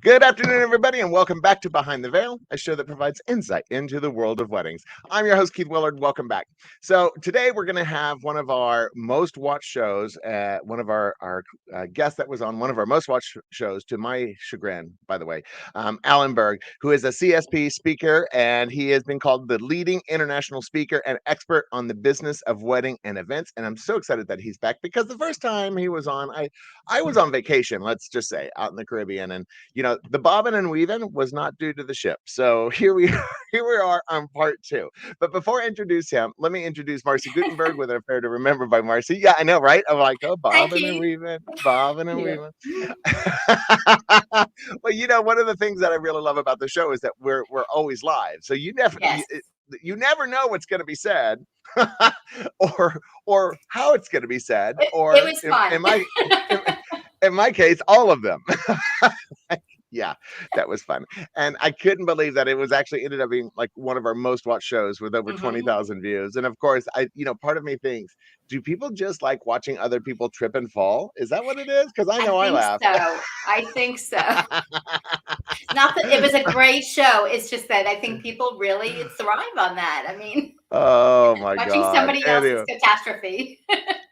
Good afternoon, everybody, and welcome back to Behind the Veil, a show that provides insight into the world of weddings. I'm your host, Keith Willard. Welcome back. So today we're going to have one of our most watched shows, one of our guests that was on one of our most watched shows, to my chagrin, by the way, Alan Berg, who is a CSP speaker, and he has been called the leading international speaker and expert on the business of wedding and events. And I'm so excited that he's back because the first time he was on, I was on vacation, let's just say, out in the Caribbean, and the bobbing and weaving was not due to the ship. So here we are on part two. But before I introduce him, let me introduce Marcy Gutenberg with an affair to remember by Marcy. Yeah, I know, right? I'm like, oh, bobbing and weaving, bobbing and weaving. Well, one of the things that I really love about the show is that we're always live. So you never know what's going to be said or how it's going to be said. Or it was fun. In my case, all of them. Yeah, that was fun. And I couldn't believe that it was actually ended up being like one of our most watched shows with over 20,000 views. And of course, part of me thinks, do people just like watching other people trip and fall? Is that what it is? Because I know I laugh. I think so. Not that it was a great show. It's just that I think people really thrive on that. I mean, oh my God. Watching somebody else's catastrophe.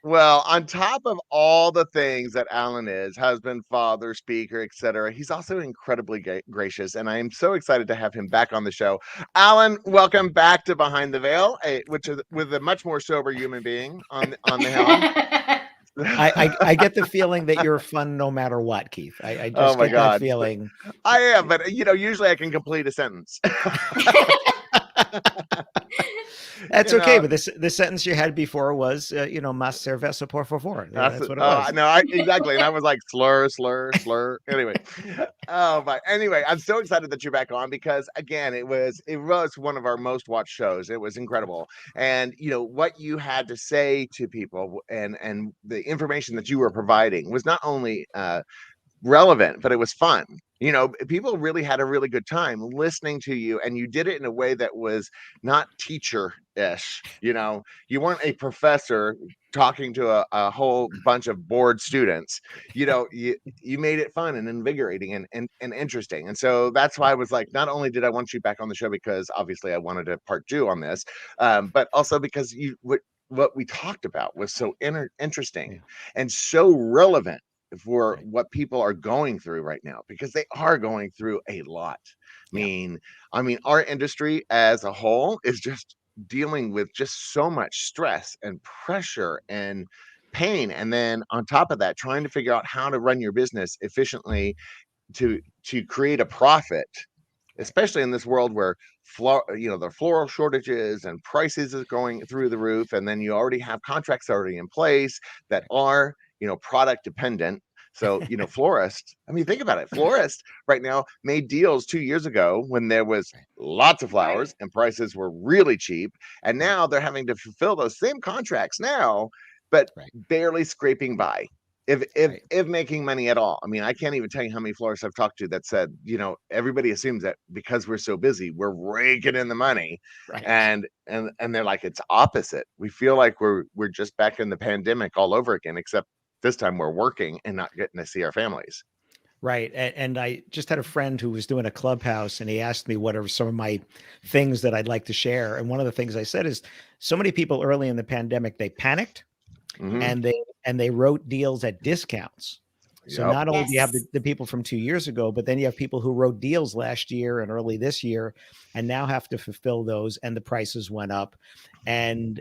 Well, on top of all the things that Alan is, husband, father, speaker, etc., he's also incredibly gracious, and I am so excited to have him back on the show. Alan, welcome back to Behind the Veil, which is with a much more sober human being on the helm. I get the feeling that you're fun no matter what, Keith. I just get that feeling. I am, but usually I can complete a sentence. That's okay, but the sentence you had before was, "Más cerveza, por favor." That's what it was. No, exactly. And I was like, slur. Anyway, but anyway, I'm so excited that you're back on because again, it was one of our most watched shows. It was incredible, and what you had to say to people and the information that you were providing was not only relevant, but it was fun. People really had a really good time listening to you, and you did it in a way that was not teacher-ish. You weren't a professor talking to a whole bunch of bored students. You made it fun and invigorating and interesting. And so that's why I was like, not only did I want you back on the show because obviously I wanted a part two on this, but also because what we talked about was so interesting and so relevant for what people are going through right now, because they are going through a lot. I mean, our industry as a whole is just dealing with just so much stress and pressure and pain. And then on top of that, trying to figure out how to run your business efficiently to create a profit, especially in this world where the floral shortages and prices is going through the roof. And then you already have contracts already in place that are product dependent. So, florists, think about it. Florists right now made deals 2 years ago when there was lots of flowers and prices were really cheap. And now they're having to fulfill those same contracts now, but barely scraping by, if making money at all. I can't even tell you how many florists I've talked to that said, everybody assumes that because we're so busy, we're raking in the money. And they're like, it's opposite. We feel like we're just back in the pandemic all over again, except this time we're working and not getting to see our families. Right. And I just had a friend who was doing a clubhouse, and he asked me what are some of my things that I'd like to share. And one of the things I said is, so many people early in the pandemic, they panicked and they wrote deals at discounts. So not only do you have the people from 2 years ago, but then you have people who wrote deals last year and early this year and now have to fulfill those, and the prices went up. And,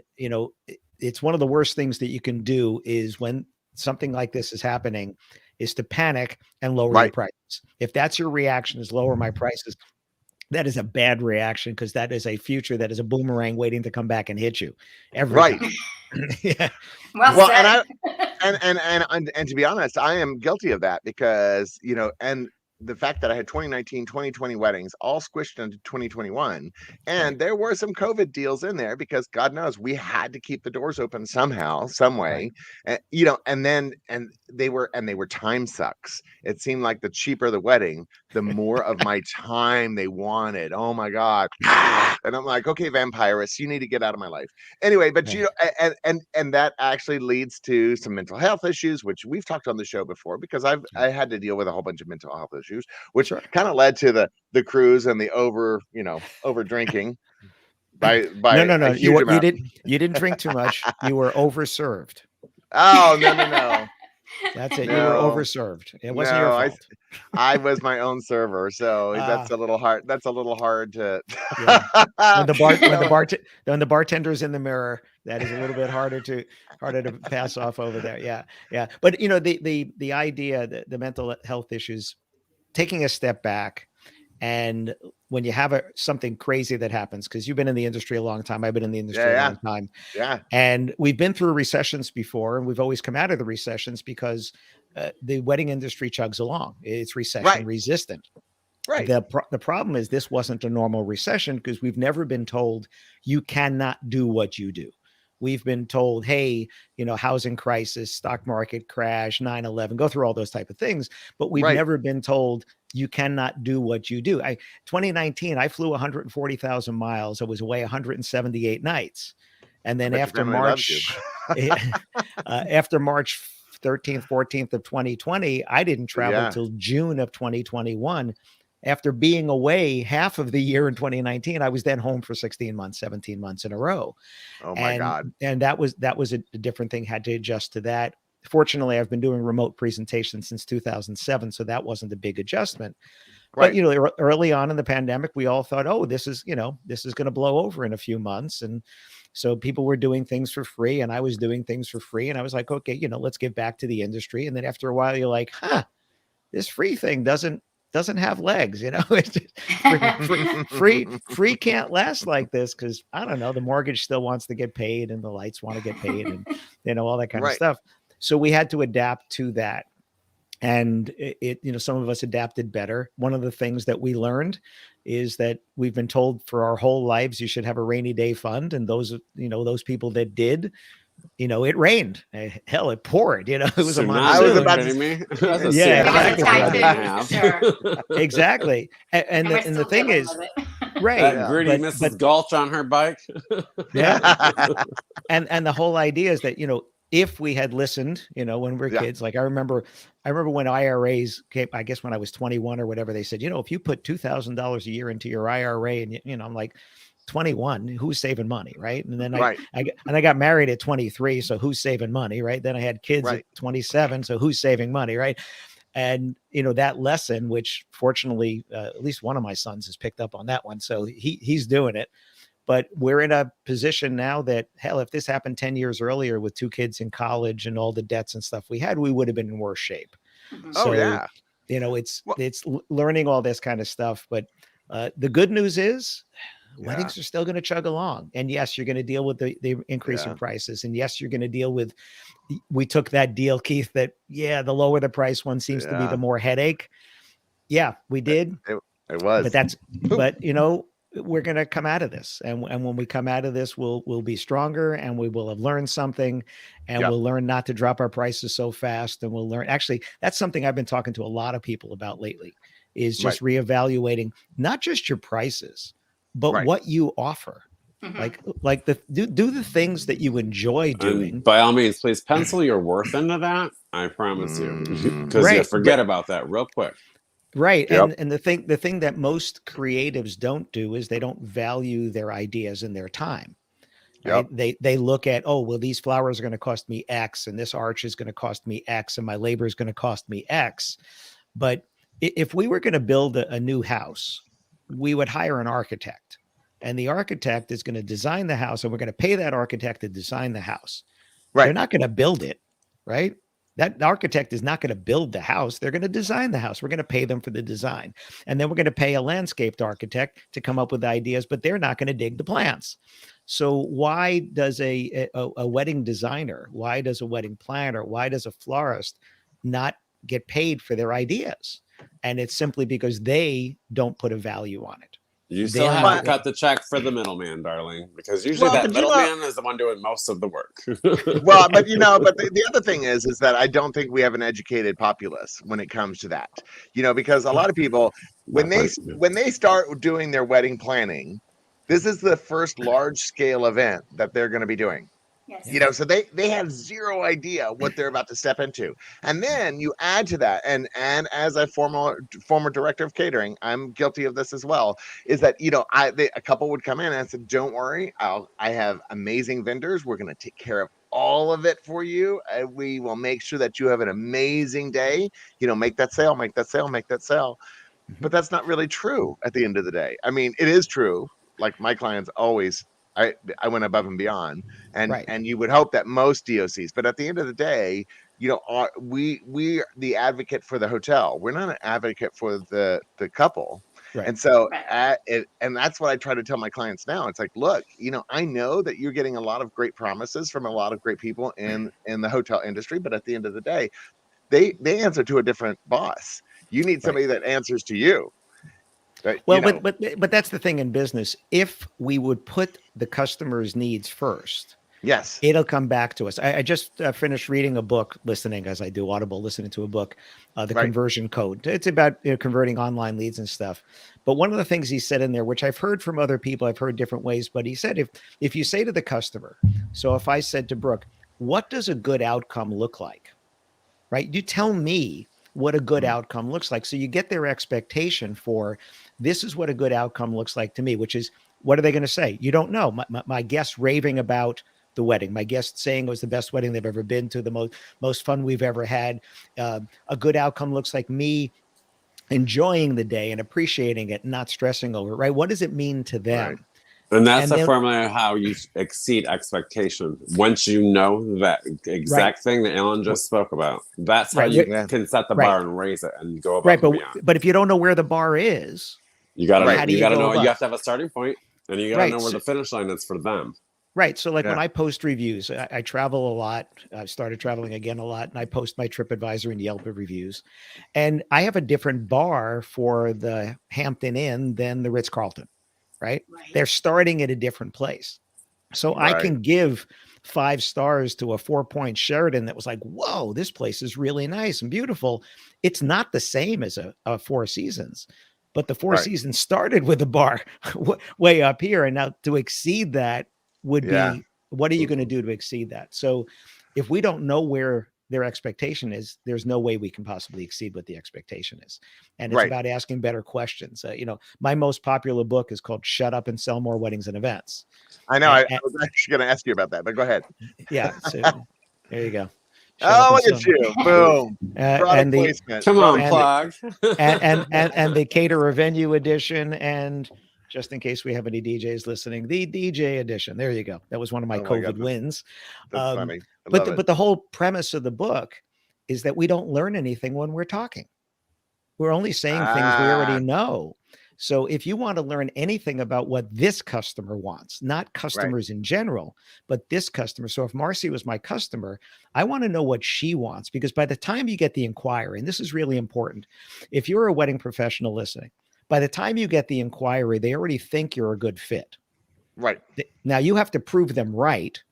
it's one of the worst things that you can do is when something like this is happening is to panic and lower your prices. If that's your reaction, is lower my prices, that is a bad reaction, because that is a future that is a boomerang waiting to come back and hit you every time. Yeah. Well and to be honest, I am guilty of that because, and the fact that I had 2019, 2020 weddings all squished into 2021. And there were some COVID deals in there because God knows we had to keep the doors open somehow, some way. And, and they were time sucks. It seemed like the cheaper the wedding, the more of my time they wanted. Oh my God. And I'm like, okay, vampirist, you need to get out of my life. Anyway, but and that actually leads to some mental health issues, which we've talked on the show before, because I had to deal with a whole bunch of mental health issues. issues, which Sure. kind of led to the cruise and the over drinking by No. a huge amount. You didn't drink too much. You were overserved. Oh, no. That's it. You were No. overserved. It wasn't your No, fault. I was my own server, so that's Ah, a little hard. That's a little hard to. yeah. When You know, when the bartender's in the mirror, that is a little bit harder to pass off over there. Yeah, yeah. But the idea that the mental health issues, taking a step back, and when you have something crazy that happens, because you've been in the industry a long time, I've been in the industry a long time, yeah, and we've been through recessions before, and we've always come out of the recessions because the wedding industry chugs along. It's recession resistant. right, The problem is this wasn't a normal recession because we've never been told you cannot do what you do. We've been told, hey, housing crisis, stock market crash, 9/11, go through all those type of things. But we've right. never been told you cannot do what you do. 2019, I flew 140,000 miles. I was away 178 nights. And then Bet your family loves you. after March 13th, 14th of 2020, I didn't travel Yeah. till June of 2021. After being away half of the year in 2019, I was then home for 16 months, 17 months in a row. Oh my God. And that was a different thing, had to adjust to that. Fortunately, I've been doing remote presentations since 2007, so that wasn't a big adjustment. Right. But early on in the pandemic, we all thought, oh, this is going to blow over in a few months. And so people were doing things for free, and I was doing things for free. And I was like, okay, let's give back to the industry. And then after a while, you're like, this free thing doesn't have legs. It's just free can't last like this, because I don't know, the mortgage still wants to get paid and the lights want to get paid and all that kind of stuff. So we had to adapt to that. And some of us adapted better. One of the things that we learned is that we've been told for our whole lives you should have a rainy day fund. And those people that did, it rained. Hell, it poured. It was a monsoon. I was about kidding me. Exactly. And the thing is, right? That gritty Mrs. Gulch on her bike. Yeah. And the whole idea is that if we had listened, when we were kids, like I remember when IRAs came, I guess when I was 21 or whatever, they said, if you put $2,000 a year into your IRA, and I'm like, 21, who's saving money, right? And then I got married at 23, so who's saving money, right? Then I had kids at 27, so who's saving money, right? And that lesson, which fortunately at least one of my sons has picked up on that one, so he's doing it. But we're in a position now that, hell, if this happened 10 years earlier with 2 kids in college and all the debts and stuff we had, we would have been in worse shape. So, it's learning all this kind of stuff. But the good news is weddings are still going to chug along. And yes, you're going to deal with the increase in prices. And yes, you're going to deal with, we took that deal, Keith, that, the lower the price one seems to be the more headache. Yeah, we did. It was. But we're going to come out of this. And when we come out of this, we'll be stronger, and we will have learned something, and we'll learn not to drop our prices so fast. And we'll learn, actually, that's something I've been talking to a lot of people about lately, is just reevaluating not just your prices, but what you offer. Like do the things that you enjoy doing. And by all means, please pencil your worth into that. I promise you, because you forget about that real quick. Right. And the thing that most creatives don't do is they don't value their ideas and their time. Right? They look at, oh, well, these flowers are going to cost me X, and this arch is going to cost me X, and my labor is going to cost me X. But if we were going to build a new house, we would hire an architect, and the architect is going to design the house, and we're going to pay that architect to design the house. Right. They're not going to build it. Right. That architect is not going to build the house. They're going to design the house. We're going to pay them for the design. And then we're going to pay a landscaped architect to come up with ideas, but they're not going to dig the plants. So why does a wedding designer, why does a wedding planner, why does a florist not get paid for their ideas? And it's simply because they don't put a value on it. You still have to cut the check for the middleman, darling, because usually that middleman is the one doing most of the work. But the other thing is that I don't think we have an educated populace when it comes to that. Because a lot of people, when they start doing their wedding planning, this is the first large scale event that they're going to be doing. Yes. You know, so they have zero idea what they're about to step into. And then you add to that, and as a former director of catering, I'm guilty of this as well, is that, you know, a couple would come in and I said, don't worry, I have amazing vendors. We're going to take care of all of it for you. We will make sure that you have an amazing day. You know, make that sale, make that sale, make that sale. But that's not really true at the end of the day. I mean, it is true. Like my clients always, I went above and beyond, and you would hope that most DOCs, but at the end of the day, you know, we are the advocate for the hotel. We're not an advocate for the couple. And so and that's what I try to tell my clients now. It's like, look, you know, I know that you're getting a lot of great promises from a lot of great people in the hotel industry, but at the end of the day, they answer to a different boss. You need somebody that answers to you. Well, you know. but that's the thing in business. If we would put the customer's needs first, yes, it'll come back to us. I just finished reading a book, listening as I do Audible, listening to a book, The Conversion Code. It's about, you know, converting online leads and stuff. But one of the things he said in there, which I've heard from other people, I've heard different ways, but he said, if you say to the customer, so if I said to Brooke, what does a good outcome look like? Right? You tell me what a good outcome looks like. So you get their expectation for, this is what a good outcome looks like to me, which is, what are they going to say? You don't know. My guest raving about the wedding, my guest saying it was the best wedding they've ever been to, the most fun we've ever had. A good outcome looks like me enjoying the day and appreciating it, not stressing over it, right? What does it mean to them? Right. And that's the formula of how you exceed expectation. Once you know that exact thing that Ellen just spoke about, that's how you can set the bar and raise it and go above and beyond. But if you don't know where the bar is, you gotta know. You have to have a starting point, and you gotta know where the finish line is for them. Right. So like when I post reviews, I travel a lot. I've started traveling again a lot, and I post my TripAdvisor and Yelp reviews. And I have a different bar for the Hampton Inn than the Ritz-Carlton. Right? They're starting at a different place. So I can give 5 stars to a 4-point Sheraton that was like, whoa, this place is really nice and beautiful. It's not the same as a Four Seasons, but the Four Seasons started with a bar way up here. And now to exceed that would be, what are you going to do to exceed that? So if we don't know where their expectation is, there's no way we can possibly exceed what the expectation is. And it's about asking better questions. You know, my most popular book is called Shut Up and Sell More Weddings and Events. I know. I was actually going to ask you about that, but go ahead. Yeah. So there you go. Look at you. Boom. And come on, plug. and the Caterer Venue edition, and just in case we have any DJs listening, the DJ edition. There you go. That was one of my COVID wins. That's funny. But the whole premise of the book is that we don't learn anything when we're talking. We're only saying things we already know. So if you want to learn anything about what this customer wants, not customers in general, but this customer. So if Marcy was my customer, I want to know what she wants, because by the time you get the inquiry, and this is really important, if you're a wedding professional listening, by the time you get the inquiry, they already think you're a good fit. Right. Now you have to prove them right,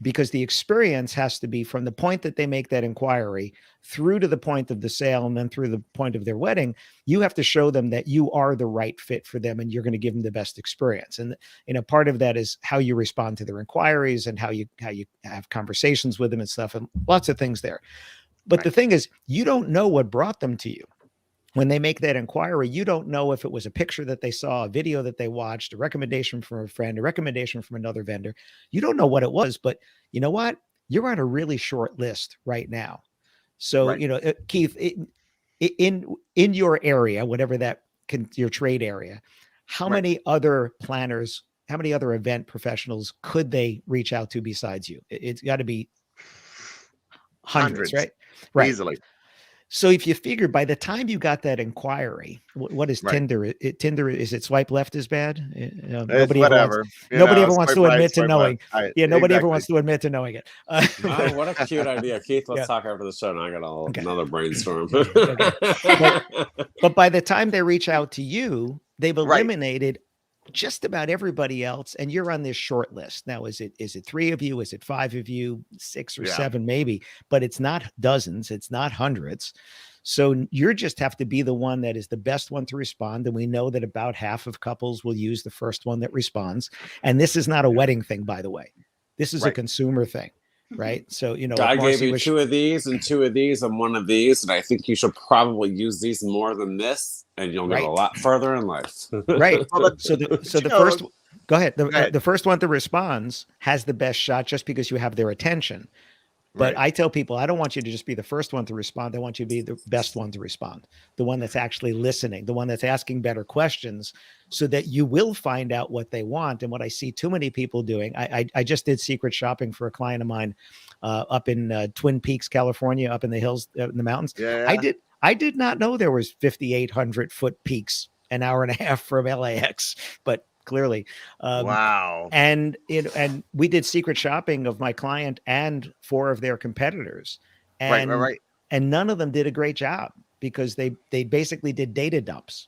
because the experience has to be from the point that they make that inquiry through to the point of the sale, and then through the point of their wedding. You have to show them that you are the right fit for them, and you're going to give them the best experience. And, you know, part of that is how you respond to their inquiries and how you have conversations with them and stuff, and lots of things there. But the thing is, you don't know what brought them to you. When they make that inquiry, you don't know if it was a picture that they saw, a video that they watched, a recommendation from a friend, a recommendation from another vendor. You don't know what it was, but you know what? You're on a really short list right now. So, you know, Keith, in your area, whatever that your trade area, how many other planners, how many other event professionals could they reach out to besides you? It's got to be hundreds, right? Easily. So if you figure by the time you got that inquiry, what is Tinder? Tinder, is it swipe left is bad? Nobody ever wants to admit to knowing. Nobody ever wants to admit to knowing it. What a cute idea. Keith, let's talk after the show, and I got another brainstorm. But by the time they reach out to you, they've eliminated just about everybody else, and you're on this short list. Now, is it 3 of you? Is it 5 of you? 6 or 7 maybe, but it's not dozens. It's not hundreds. So you just have to be the one that is the best one to respond. And we know that about half of couples will use the first one that responds. And this is not a wedding thing, by the way. This is a consumer thing, right? So, you know, I Marcy gave you 2 of these and 2 of these and 1 of these, and I think you should probably use these more than this, and you'll get a lot further in life. Right. So the first, go ahead. The first one that responds has the best shot just because you have their attention. But I tell people, I don't want you to just be the first one to respond. I want you to be the best one to respond, the one that's actually listening, the one that's asking better questions, so that you will find out what they want. And what I see too many people doing, I just did secret shopping for a client of mine up in Twin Peaks, California, up in the hills, in the mountains. Yeah. I did not know there was 5,800 foot peaks an hour and a half from LAX, but clearly. Wow. And we did secret shopping of my client and 4 of their competitors. And, and none of them did a great job because they basically did data dumps.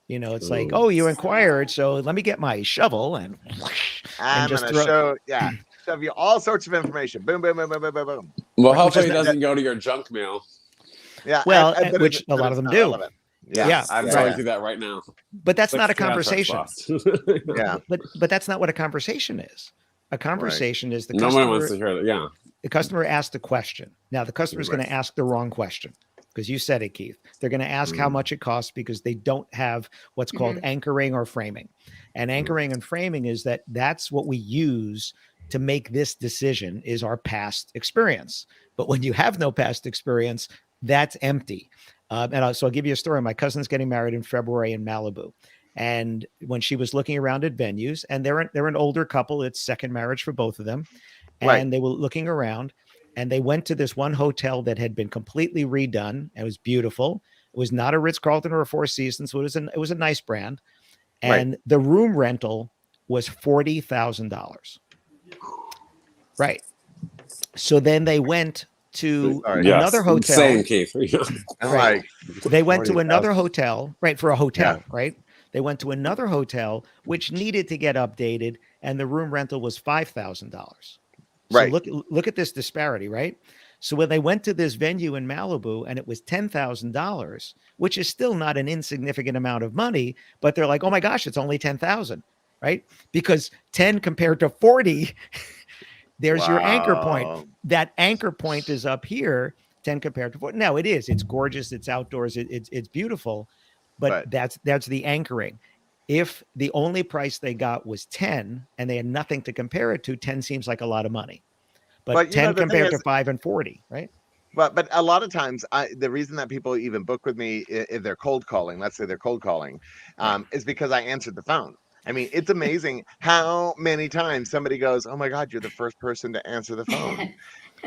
You know, it's like, oh, you inquired, so let me get my shovel and I'm just gonna shove you all sorts of information. Boom, boom, boom, boom, boom, boom, boom. Well, hopefully it doesn't go to your junk mail. Yeah. Well, which a lot of them do. Relevant. Yeah, I'm going through that right now. But that's not a conversation. Yeah. But that's not what a conversation is. A conversation is the customer. No one wants to hear that. Yeah. The customer asked a question. Now the customer is going to ask the wrong question because you said it, Keith. They're going to ask how much it costs because they don't have what's called anchoring or framing. And anchoring and framing is that's what we use to make this decision is our past experience. But when you have no past experience, that's empty. So I'll give you a story. My cousin's getting married in February in Malibu. And when she was looking around at venues, and they're an older couple, it's second marriage for both of them. And they were looking around and they went to this one hotel that had been completely redone. It was beautiful. It was not a Ritz-Carlton or a Four Seasons. So it was a nice brand. And the room rental was $40,000. Right. So then they went to another hotel. Same, Keith. They went to another hotel, for a hotel, right? They went to another hotel, which needed to get updated, and the room rental was $5,000. So look at this disparity, right? So when they went to this venue in Malibu and it was $10,000, which is still not an insignificant amount of money, but they're like, oh my gosh, it's only 10,000, right? Because 10 compared to 40, there's your anchor point. That anchor point is up here, 10 compared to 40. Now it's gorgeous. It's outdoors. It's beautiful, but that's the anchoring. If the only price they got was 10 and they had nothing to compare it to, 10 seems like a lot of money, but 10 compared to 5 and 40, right? But a lot of times, the reason that people even book with me if they're cold calling, let's say they're cold calling, is because I answered the phone. I mean, it's amazing how many times somebody goes, oh my God, you're the first person to answer the phone.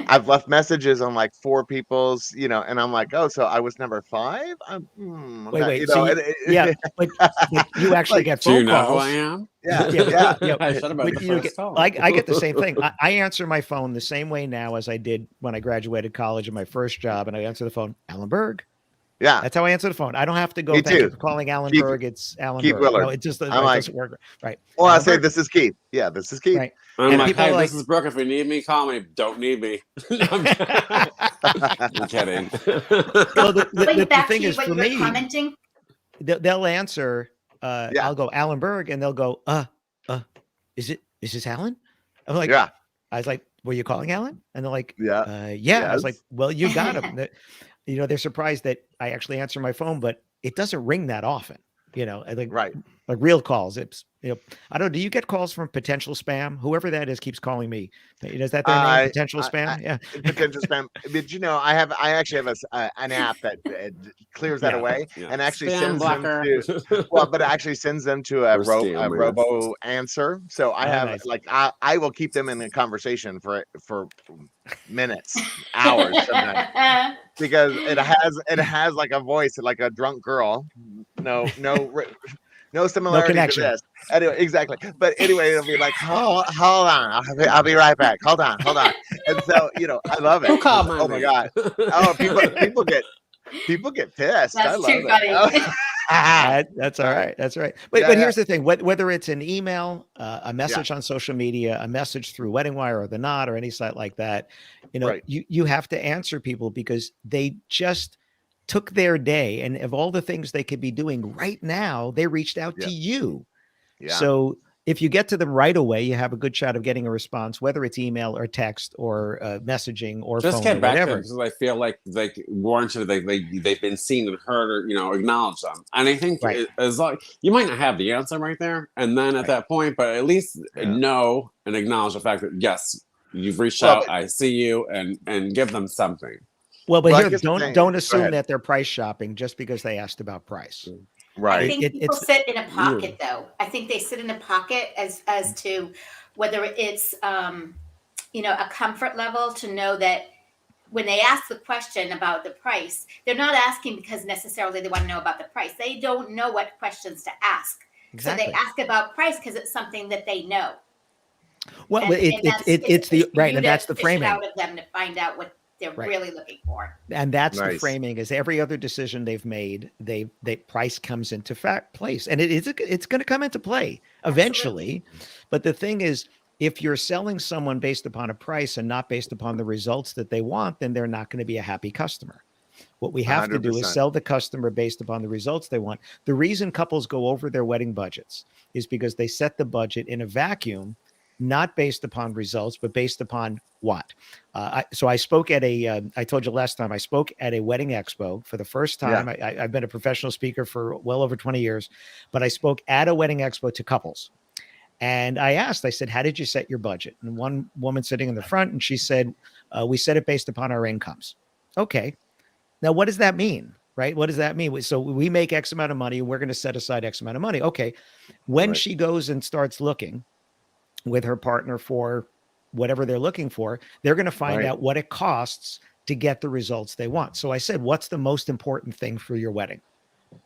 I've left messages on like 4 people's, and I'm like, oh, so I was number 5? Wait. But you actually get phone calls. Do you know who I am? Yeah. I should have been the first call. I get the same thing. I answer my phone the same way now as I did when I graduated college in my first job, and I answer the phone, Alan Berg. Yeah, that's how I answer the phone. I don't have to go. Thank you for calling Alan Berg. It's Alan Keith Berg. Willard. No, it just doesn't work. Right. Well, I say this is Keith. Yeah, this is Keith. Right. I'm like, hey, this is Brooke. If you need me, call me. Don't need me. I'm kidding. Well, the thing is, for me, commenting? They'll answer. I'll go Alan Berg, and they'll go, is this Alan? I'm like, I was like, were you calling Alan? And they're like, yeah. Yes. I was like, well, you got him. They're surprised that I actually answer my phone, but it doesn't ring that often. I think like real calls. It's I don't know. Do you get calls from potential spam? Whoever that is keeps calling me. Is that their name? Potential spam? Yeah, potential spam. But I actually have an app that clears that away and actually spam sends them to. Well, but it actually sends them to a robo answer. So I have I will keep them in a conversation for minutes, hours sometimes, because it has like a voice like a drunk girl. No similarity to this. Anyway, exactly. But anyway, it'll be like, hold on, I'll be right back. Hold on. And so I love it. Who called my name? My God. Oh, people get pissed. That's I love too funny. That's all right. That's right. But here's the thing: whether it's an email, a message on social media, a message through Wedding Wire or The Knot or any site like that, you have to answer people because they just took their day, and of all the things they could be doing right now, they reached out to you. Yeah. So if you get to them right away, you have a good shot of getting a response, whether it's email or text or messaging or just phone get or back whatever. to them because I feel like they warranted they've been seen and heard, or acknowledge them. And I think as like you might not have the answer right there and then at that point, but at least know and acknowledge the fact that yes, you've reached out, I see you, and give them something. Well, but here, don't assume that they're price shopping just because they asked about price. Right. I think people sit in a pocket, though. I think they sit in a pocket as to whether it's a comfort level to know that when they ask the question about the price, they're not asking because necessarily they want to know about the price. They don't know what questions to ask. Exactly. So they ask about price because it's something that they know. Well, it's the right, and that's the framing out of them to find out what they're really looking for. And that's the framing. Is every other decision they've made, they price comes into place, and it's going to come into play eventually. Absolutely. But the thing is, if you're selling someone based upon a price and not based upon the results that they want, then they're not going to be a happy customer. What we have 100%. To do is sell the customer based upon the results they want. The reason couples go over their wedding budgets is because they set the budget in a vacuum, not based upon results, but based upon what? So I spoke at I told you last time, I spoke at a wedding expo for the first time. I've been a professional speaker for well over 20 years, but I spoke at a wedding expo to couples. And I said, how did you set your budget? And one woman sitting in the front, and she said, we set it based upon our incomes. Okay. Now, what does that mean? Right? What does that mean? So we make X amount of money, and we're going to set aside X amount of money. Okay. When she goes and starts looking with her partner for whatever they're looking for, they're going to find out what it costs to get the results they want. So I said, what's the most important thing for your wedding?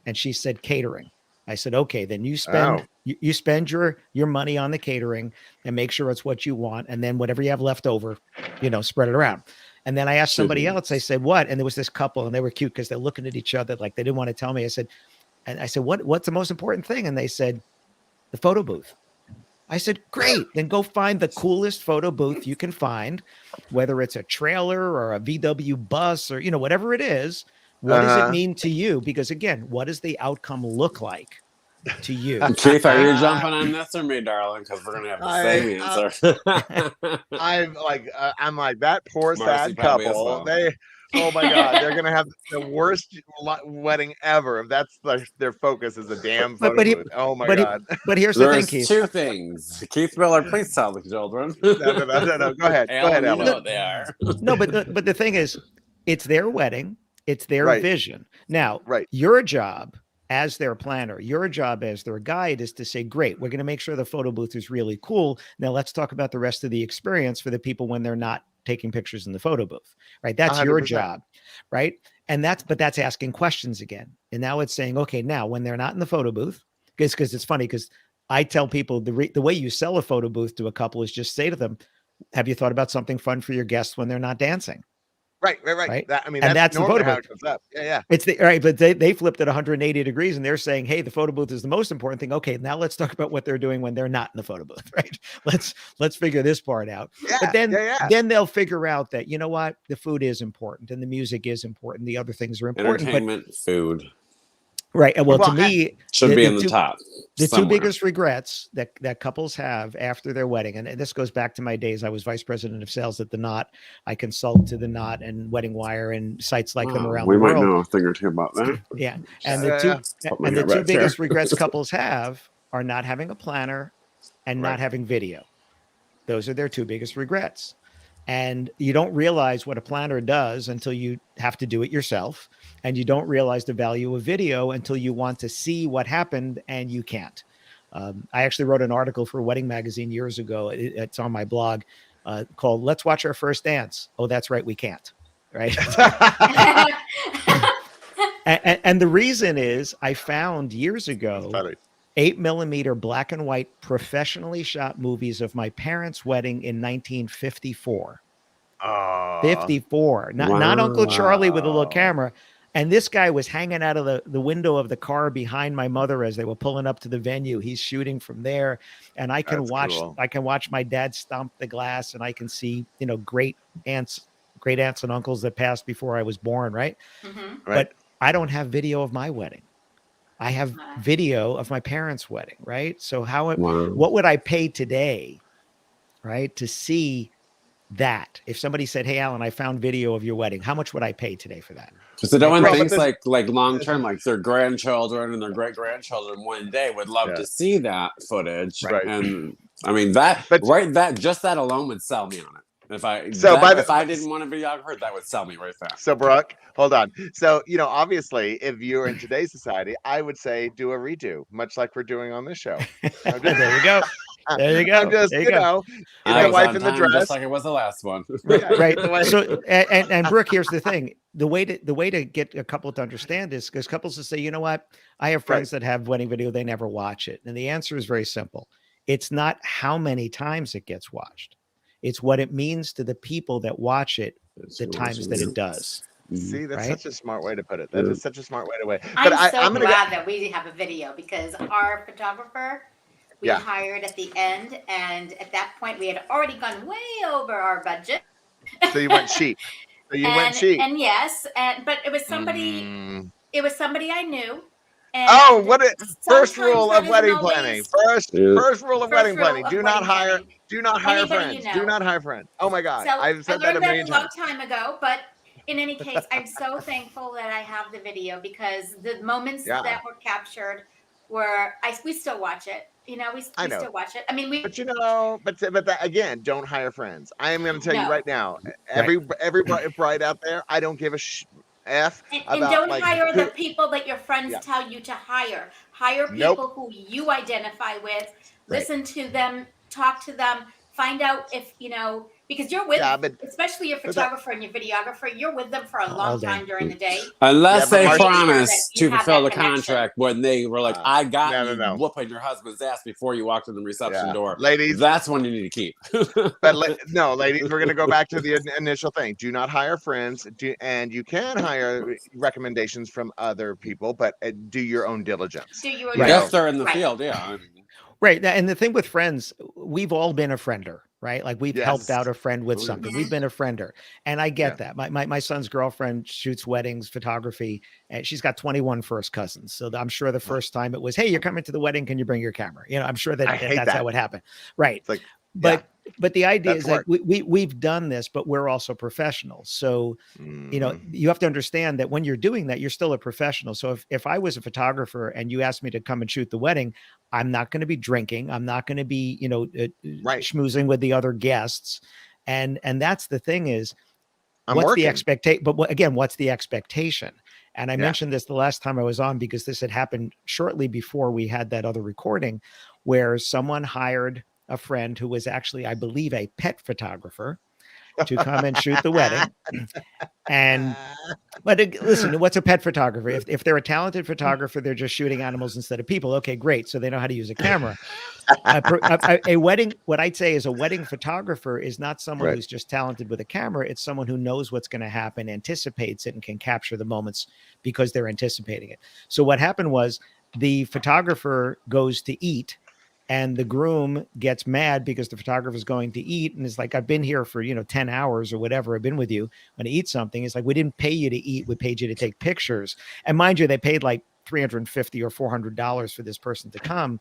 And she said, catering. I said, okay, then you spend you spend your money on the catering and make sure it's what you want. And then whatever you have left over, spread it around. And then I asked somebody else, I said, what? And there was this couple, and they were cute because they're looking at each other like they didn't want to tell me. I said, what's the most important thing? And they said, the photo booth. I said, great, then go find the coolest photo booth you can find, whether it's a trailer or a VW bus or, whatever it is. What does it mean to you? Because again, what does the outcome look like to you? Keith, are you jumping on this or me, darling? Because we're gonna have the same answer. I'm like that poor sad couple. Well. Oh my God, they're gonna have the worst wedding ever if that's their focus is a damn photo booth. Oh my God. But here's the thing, Keith. Two things. Keith Miller, please tell the children. No. Go ahead. Alan, Go ahead, Alan. You know what they are. No, but the thing is, it's their wedding. It's their vision. Now, your job as their planner, your job as their guide is to say, great, we're going to make sure the photo booth is really cool. Now let's talk about the rest of the experience for the people when they're not taking pictures in the photo booth, right? That's 100%. Your job, right? And that's asking questions again. And now it's saying, okay, now when they're not in the photo booth, because it's funny, because I tell people the way you sell a photo booth to a couple is just say to them, have you thought about something fun for your guests when they're not dancing? Right. That's the photo booth. Yeah. It's but they flipped it 180 degrees and they're saying, hey, the photo booth is the most important thing. Okay, now let's talk about what they're doing when they're not in the photo booth, right? Let's figure this part out. Yeah, but then they'll figure out that, you know what, the food is important and the music is important. The other things are important. Entertainment, food. Right. Well, to me, should be in the top. The two biggest regrets that couples have after their wedding, and this goes back to my days. I was vice president of sales at The Knot. I consult to The Knot and Wedding Wire and sites like them around the world. We might know a thing or two about that. Yeah. And the two biggest regrets couples have are not having a planner and not having video. Those are their two biggest regrets. And you don't realize what a planner does until you have to do it yourself. And you don't realize the value of video until you want to see what happened and you can't. I actually wrote an article for Wedding Magazine years ago. It's on my blog called Let's Watch Our First Dance. Oh, that's right. We can't. Right. and the reason is I found years ago 8mm black and white professionally shot movies of my parents' wedding in 1954. 54. Not Uncle Charlie with a little camera. And this guy was hanging out of the window of the car behind my mother as they were pulling up to the venue. He's shooting from there. And I can watch my dad stomp the glass and I can see, great aunts and uncles that passed before I was born. Right. Mm-hmm. But I don't have video of my wedding. I have video of my parents' wedding, right? So Wow. what would I pay today, right, to see that? If somebody said, "Hey, Alan, I found video of your wedding," how much would I pay today for that? Because they don't want Well, but things this- like long term, like their grandchildren and their great grandchildren one day would love Yeah. to see that footage. Right. And I mean that just that alone would sell me on it. If I didn't want a videographer, that would sell me right there. So Brooke, hold on. So, obviously, if you're in today's society, I would say do a redo, much like we're doing on this show. There you go. There you go. I'm just, there you go. I the was wife on in the time, dress. just like it was the last one. Right. So, and Brooke, here's the thing: the way to get a couple to understand is because couples will say, you know what, I have friends that have wedding video, they never watch it, and the answer is very simple: it's not how many times it gets watched; it's what it means to the people that watch it, the times that it does. See, that's Right? such a smart way to put it. That is such a smart way to way. I'm glad that we have a video because our photographer we Yeah. hired at the end, and at that point we had already gone way over our budget. So you went cheap. So you went cheap. And yes, but it was somebody. Mm. It was somebody I knew. And Oh, first sometimes rule that of wedding isn't planning. always- First rule of First wedding rule planning. of Do not wedding hire. planning. Do not hire Anybody friends. you Do know. not hire friends. Oh my God, So I've said I that a learned million that a long times. time ago, but in any case, I'm so thankful that I have the video because the moments Yeah. that were captured we still watch it. We I know. still watch it. I mean, But but that, again, don't hire friends. I am going to tell you No. right now, every bride out there, I don't give a F and about don't like hire who- the people that your friends Yeah. tell you to hire. Hire Nope. people who you identify with. Right. Listen to them. Talk to them. Find out if because you're with, Yeah, but especially your but that- photographer and your videographer. You're with them for a All long day. time during the day. Unless Yeah, but they Marcia- promise You to have fulfill the that connection. contract when they were like, I got no, you no. whooping your husband's ass before you walked in the reception Yeah. door. Ladies, That's when you need to keep. but no, ladies, we're going to go back to the initial thing. Do not hire friends, and you can hire recommendations from other people, but do your own diligence. Do your Right. Yes, they're in the Right. field. Yeah. I mean, Right. And the thing with friends, we've all been a friender, right? Like we've helped Yes. out a friend with something. We've been a friender. And I get that. My son's girlfriend shoots weddings, photography, and she's got 21 first cousins. So I'm sure the first time it was, hey, you're coming to the wedding. Can you bring your camera? I'm sure I hate that's that. how it happened. Right. It's like, But the idea That's is like we've done this, but we're also professionals. So, you have to understand that when you're doing that, you're still a professional. So if I was a photographer and you asked me to come and shoot the wedding, I'm not going to be drinking. I'm not going to be, schmoozing with the other guests. And that's the thing is, what's the expectation? But what's the expectation? And I mentioned this the last time I was on because this had happened shortly before we had that other recording where someone hired a friend who was actually, I believe, a pet photographer to come and shoot the wedding. But listen, what's a pet photographer? If they're a talented photographer, they're just shooting animals instead of people. Okay, great. So they know how to use a camera. A wedding, what I'd say is a wedding photographer is not someone who's just talented with a camera. It's someone who knows what's going to happen, anticipates it, and can capture the moments because they're anticipating it. So what happened was the photographer goes to eat and the groom gets mad because the photographer is going to eat and is like, I've been here for, 10 hours or whatever. I've been with you. I'm going to eat something. It's like, we didn't pay you to eat. We paid you to take pictures. And mind you, they paid like $350 or $400 for this person to come.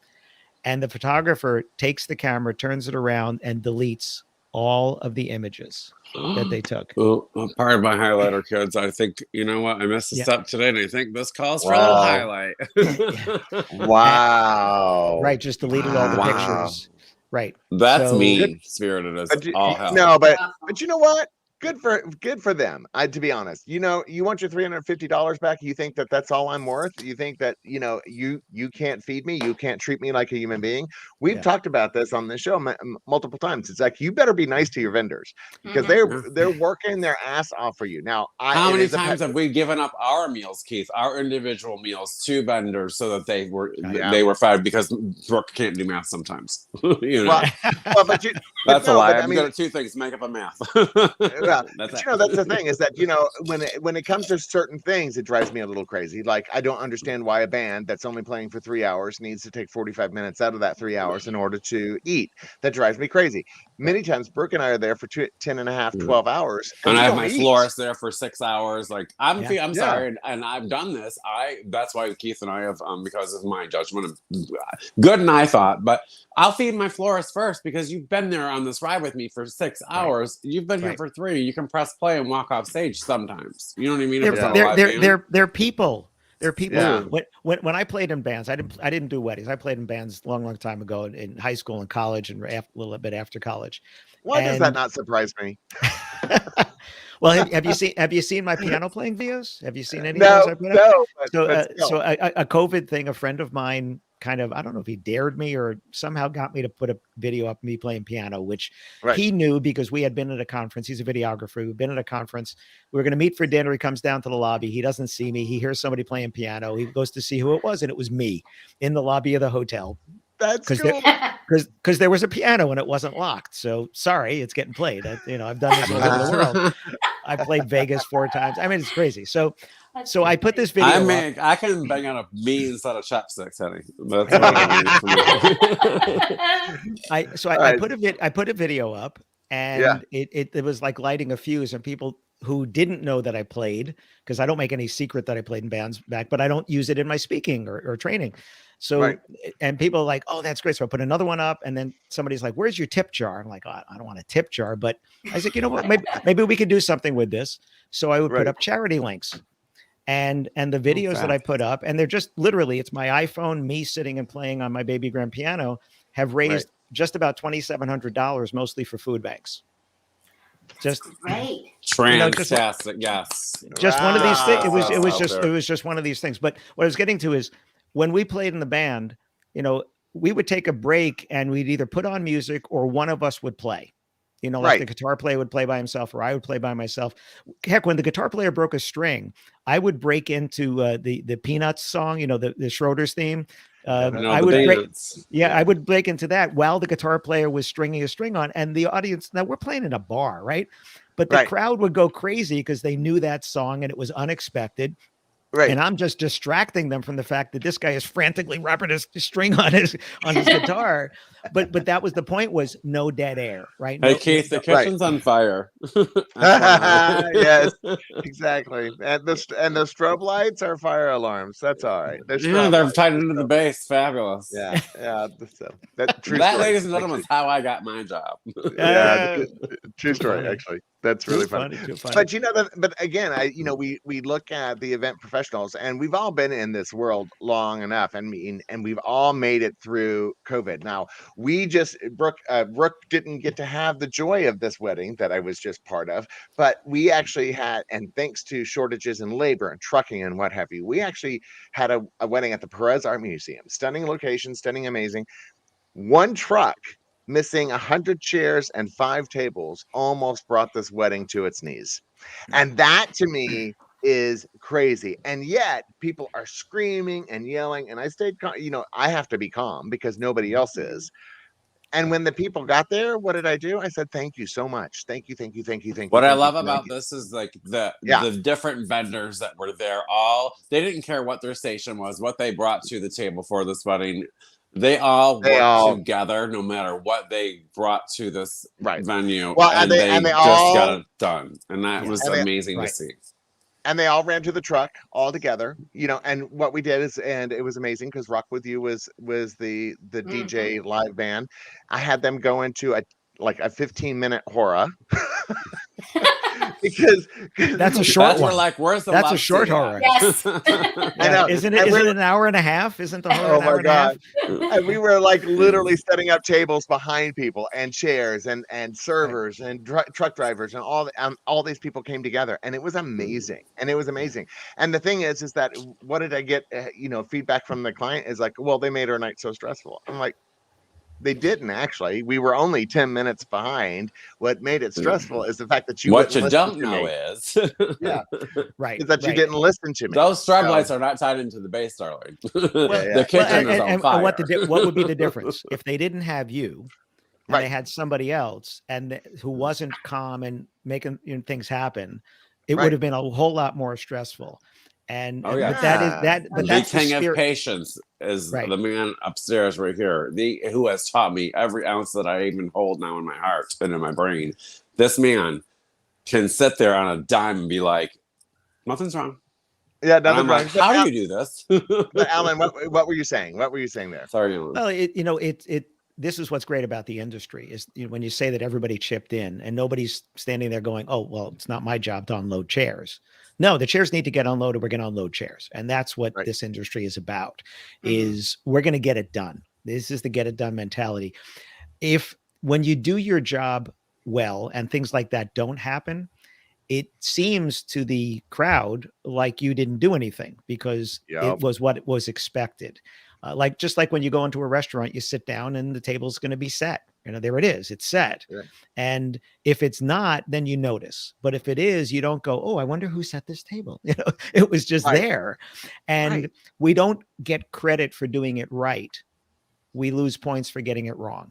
And the photographer takes the camera, turns it around and deletes all of the images that they took. Well, part of my highlighter, kids. I think, you know what? I messed this up today, and I think this calls for a little highlight. Wow. Right. Just deleted all the pictures. Right. That's So- mean spirited as all hell. No, but you know what? Good for them. To be honest, you want your $350 back. You think that that's all I'm worth? You think that you can't feed me, you can't treat me like a human being? We've talked about this on this show multiple times. It's like you better be nice to your vendors because they're working their ass off for you. Now, how many times have we given up our meals, Keith, our individual meals to vendors so that they were fed because Brooke can't do math sometimes. Well, but that's a lie. But, I'm good at two things: makeup and math. That's the thing is that when it comes to certain things, it drives me a little crazy. Like I don't understand why a band that's only playing for 3 hours needs to take 45 minutes out of that 3 hours in order to eat. That drives me crazy. many times Brooke and I are there for 10 and a half, 12 hours. And we I have don't my eat. florist there for 6 hours. Like I'm Yeah. sorry, and I've done this. That's why Keith and I have because of my judgment, good and I thought, but I'll feed my florist first because you've been there on this ride with me for 6 hours. You've been here for 3. You can press play and walk off stage sometimes. You know what I mean? They're people. They're people. Yeah. When I played in bands, I didn't do weddings. I played in bands long time ago in high school and college and a little bit after college. Why does that not surprise me? Well, have you seen my piano playing videos? Have you seen any of those I put up? No. So a COVID thing, a friend of mine kind of, I don't know if he dared me or somehow got me to put a video up me playing piano, which he knew because we had been at a conference. He's a videographer. We've been at a conference. We were going to meet for dinner. He comes down to the lobby. He doesn't see me. He hears somebody playing piano. He goes to see who it was, and it was me in the lobby of the hotel. That's cool. Because there was a piano and it wasn't locked. So sorry, it's getting played. I've done this all over the world. I played Vegas 4 times. I mean, it's crazy. So I put this video. I can bang on a me instead of chopsticks, honey. That's what I mean. I put a video up, and it was like lighting a fuse, and people who didn't know that I played, because I don't make any secret that I played in bands back, but I don't use it in my speaking or training. So, and people are like, oh, that's great. So I put another one up, and then somebody's like, where's your tip jar? I'm like, oh, I don't want a tip jar, but I said, you know what, maybe we could do something with this. So I would put up charity links and the videos that I put up, and they're just literally, it's my iPhone, me sitting and playing on my baby grand piano, have raised just about $2,700, mostly for food banks. Just great. Fantastic, yes. Just one of these things. It was just one of these things. But what I was getting to is when we played in the band, we would take a break and we'd either put on music or one of us would play. Like the guitar player would play by himself or I would play by myself. Heck, when the guitar player broke a string, I would break into the Peanuts song, the Schroeder's theme. I would break into that while the guitar player was stringing a string on, and the audience. Now we're playing in a bar, right? But the crowd would go crazy because they knew that song and it was unexpected. Right. And I'm just distracting them from the fact that this guy is frantically rapping his string on his guitar. But that was the point, was no dead air, right? Hey, Keith, the kitchen's on fire. Yes, exactly. And the strobe lights are fire alarms. That's all right. They're tied into the base. Fabulous. Yeah. That, ladies and gentlemen, is how I got my job. True story, actually. That's really funny. But but again, we look at the event professionals, and we've all been in this world long enough, and we've all made it through COVID. Now, Brooke didn't get to have the joy of this wedding that I was just part of, but we actually had, and thanks to shortages in labor and trucking and what have you, we actually had a wedding at the Perez Art Museum. Stunning location, stunning, amazing. One truck missing 100 chairs and 5 tables almost brought this wedding to its knees. And that to me is crazy. And yet people are screaming and yelling, and I stayed calm. I have to be calm because nobody else is. And when the people got there, what did I do? I said, thank you so much. Thank you. What I love about this is like the different vendors that were there, they didn't care what their station was, what they brought to the table for this wedding. They all worked together, no matter what they brought to this venue. Well, and they just got it done, and that was amazing to see. And they all ran to the truck all together, and what we did is, and it was amazing because Rock With You was the DJ live band. I had them go into a 15-minute horror. because that's a short one. Like, where's the? That's a short horror. Yes. I know. Isn't it an hour and a half? Isn't the horror an hour and a half? And we were literally setting up tables behind people and chairs and servers and truck drivers and all these people came together, and it was amazing. And the thing is that what did I get? Feedback from the client is like, well, they made our night so stressful. I'm like, they didn't actually. We were only 10 minutes behind. What made it stressful is the fact that you. What you don't know is, is that you didn't listen to me. Those strobe lights are not tied into the base, darling. The kitchen is on fire. And what would be the difference if they didn't have you, and they had somebody else, and who wasn't calm and making things happen? It would have been a whole lot more stressful. And, Oh, yeah. but that is that. But The that's the king of spirit. patience is Right. the man upstairs right here, who has taught me every ounce that I even hold now in my heart and in my brain. This man can sit there on a dime and be like, nothing's wrong. Yeah, And I'm nothing like, wrong. how do you do this? But Alan, what were you saying? What were you saying there? Sorry, Alan. Well, this is what's great about the industry is when you say that everybody chipped in and nobody's standing there going, oh, well, it's not my job to unload chairs. No, the chairs need to get unloaded. We're going to unload chairs. And that's what Right. this industry is about, Mhm. is we're going to get it done. This is the get it done mentality. When you do your job well and things like that don't happen, it seems to the crowd like you didn't do anything because Yep. it was what was expected. Just like when you go into a restaurant, you sit down and the table's going to be set. There it is. It's set. Yeah. And if it's not, then you notice. But if it is, you don't go, oh, I wonder who set this table. It was just Right. there. And Right. we don't get credit for doing it right. We lose points for getting it wrong.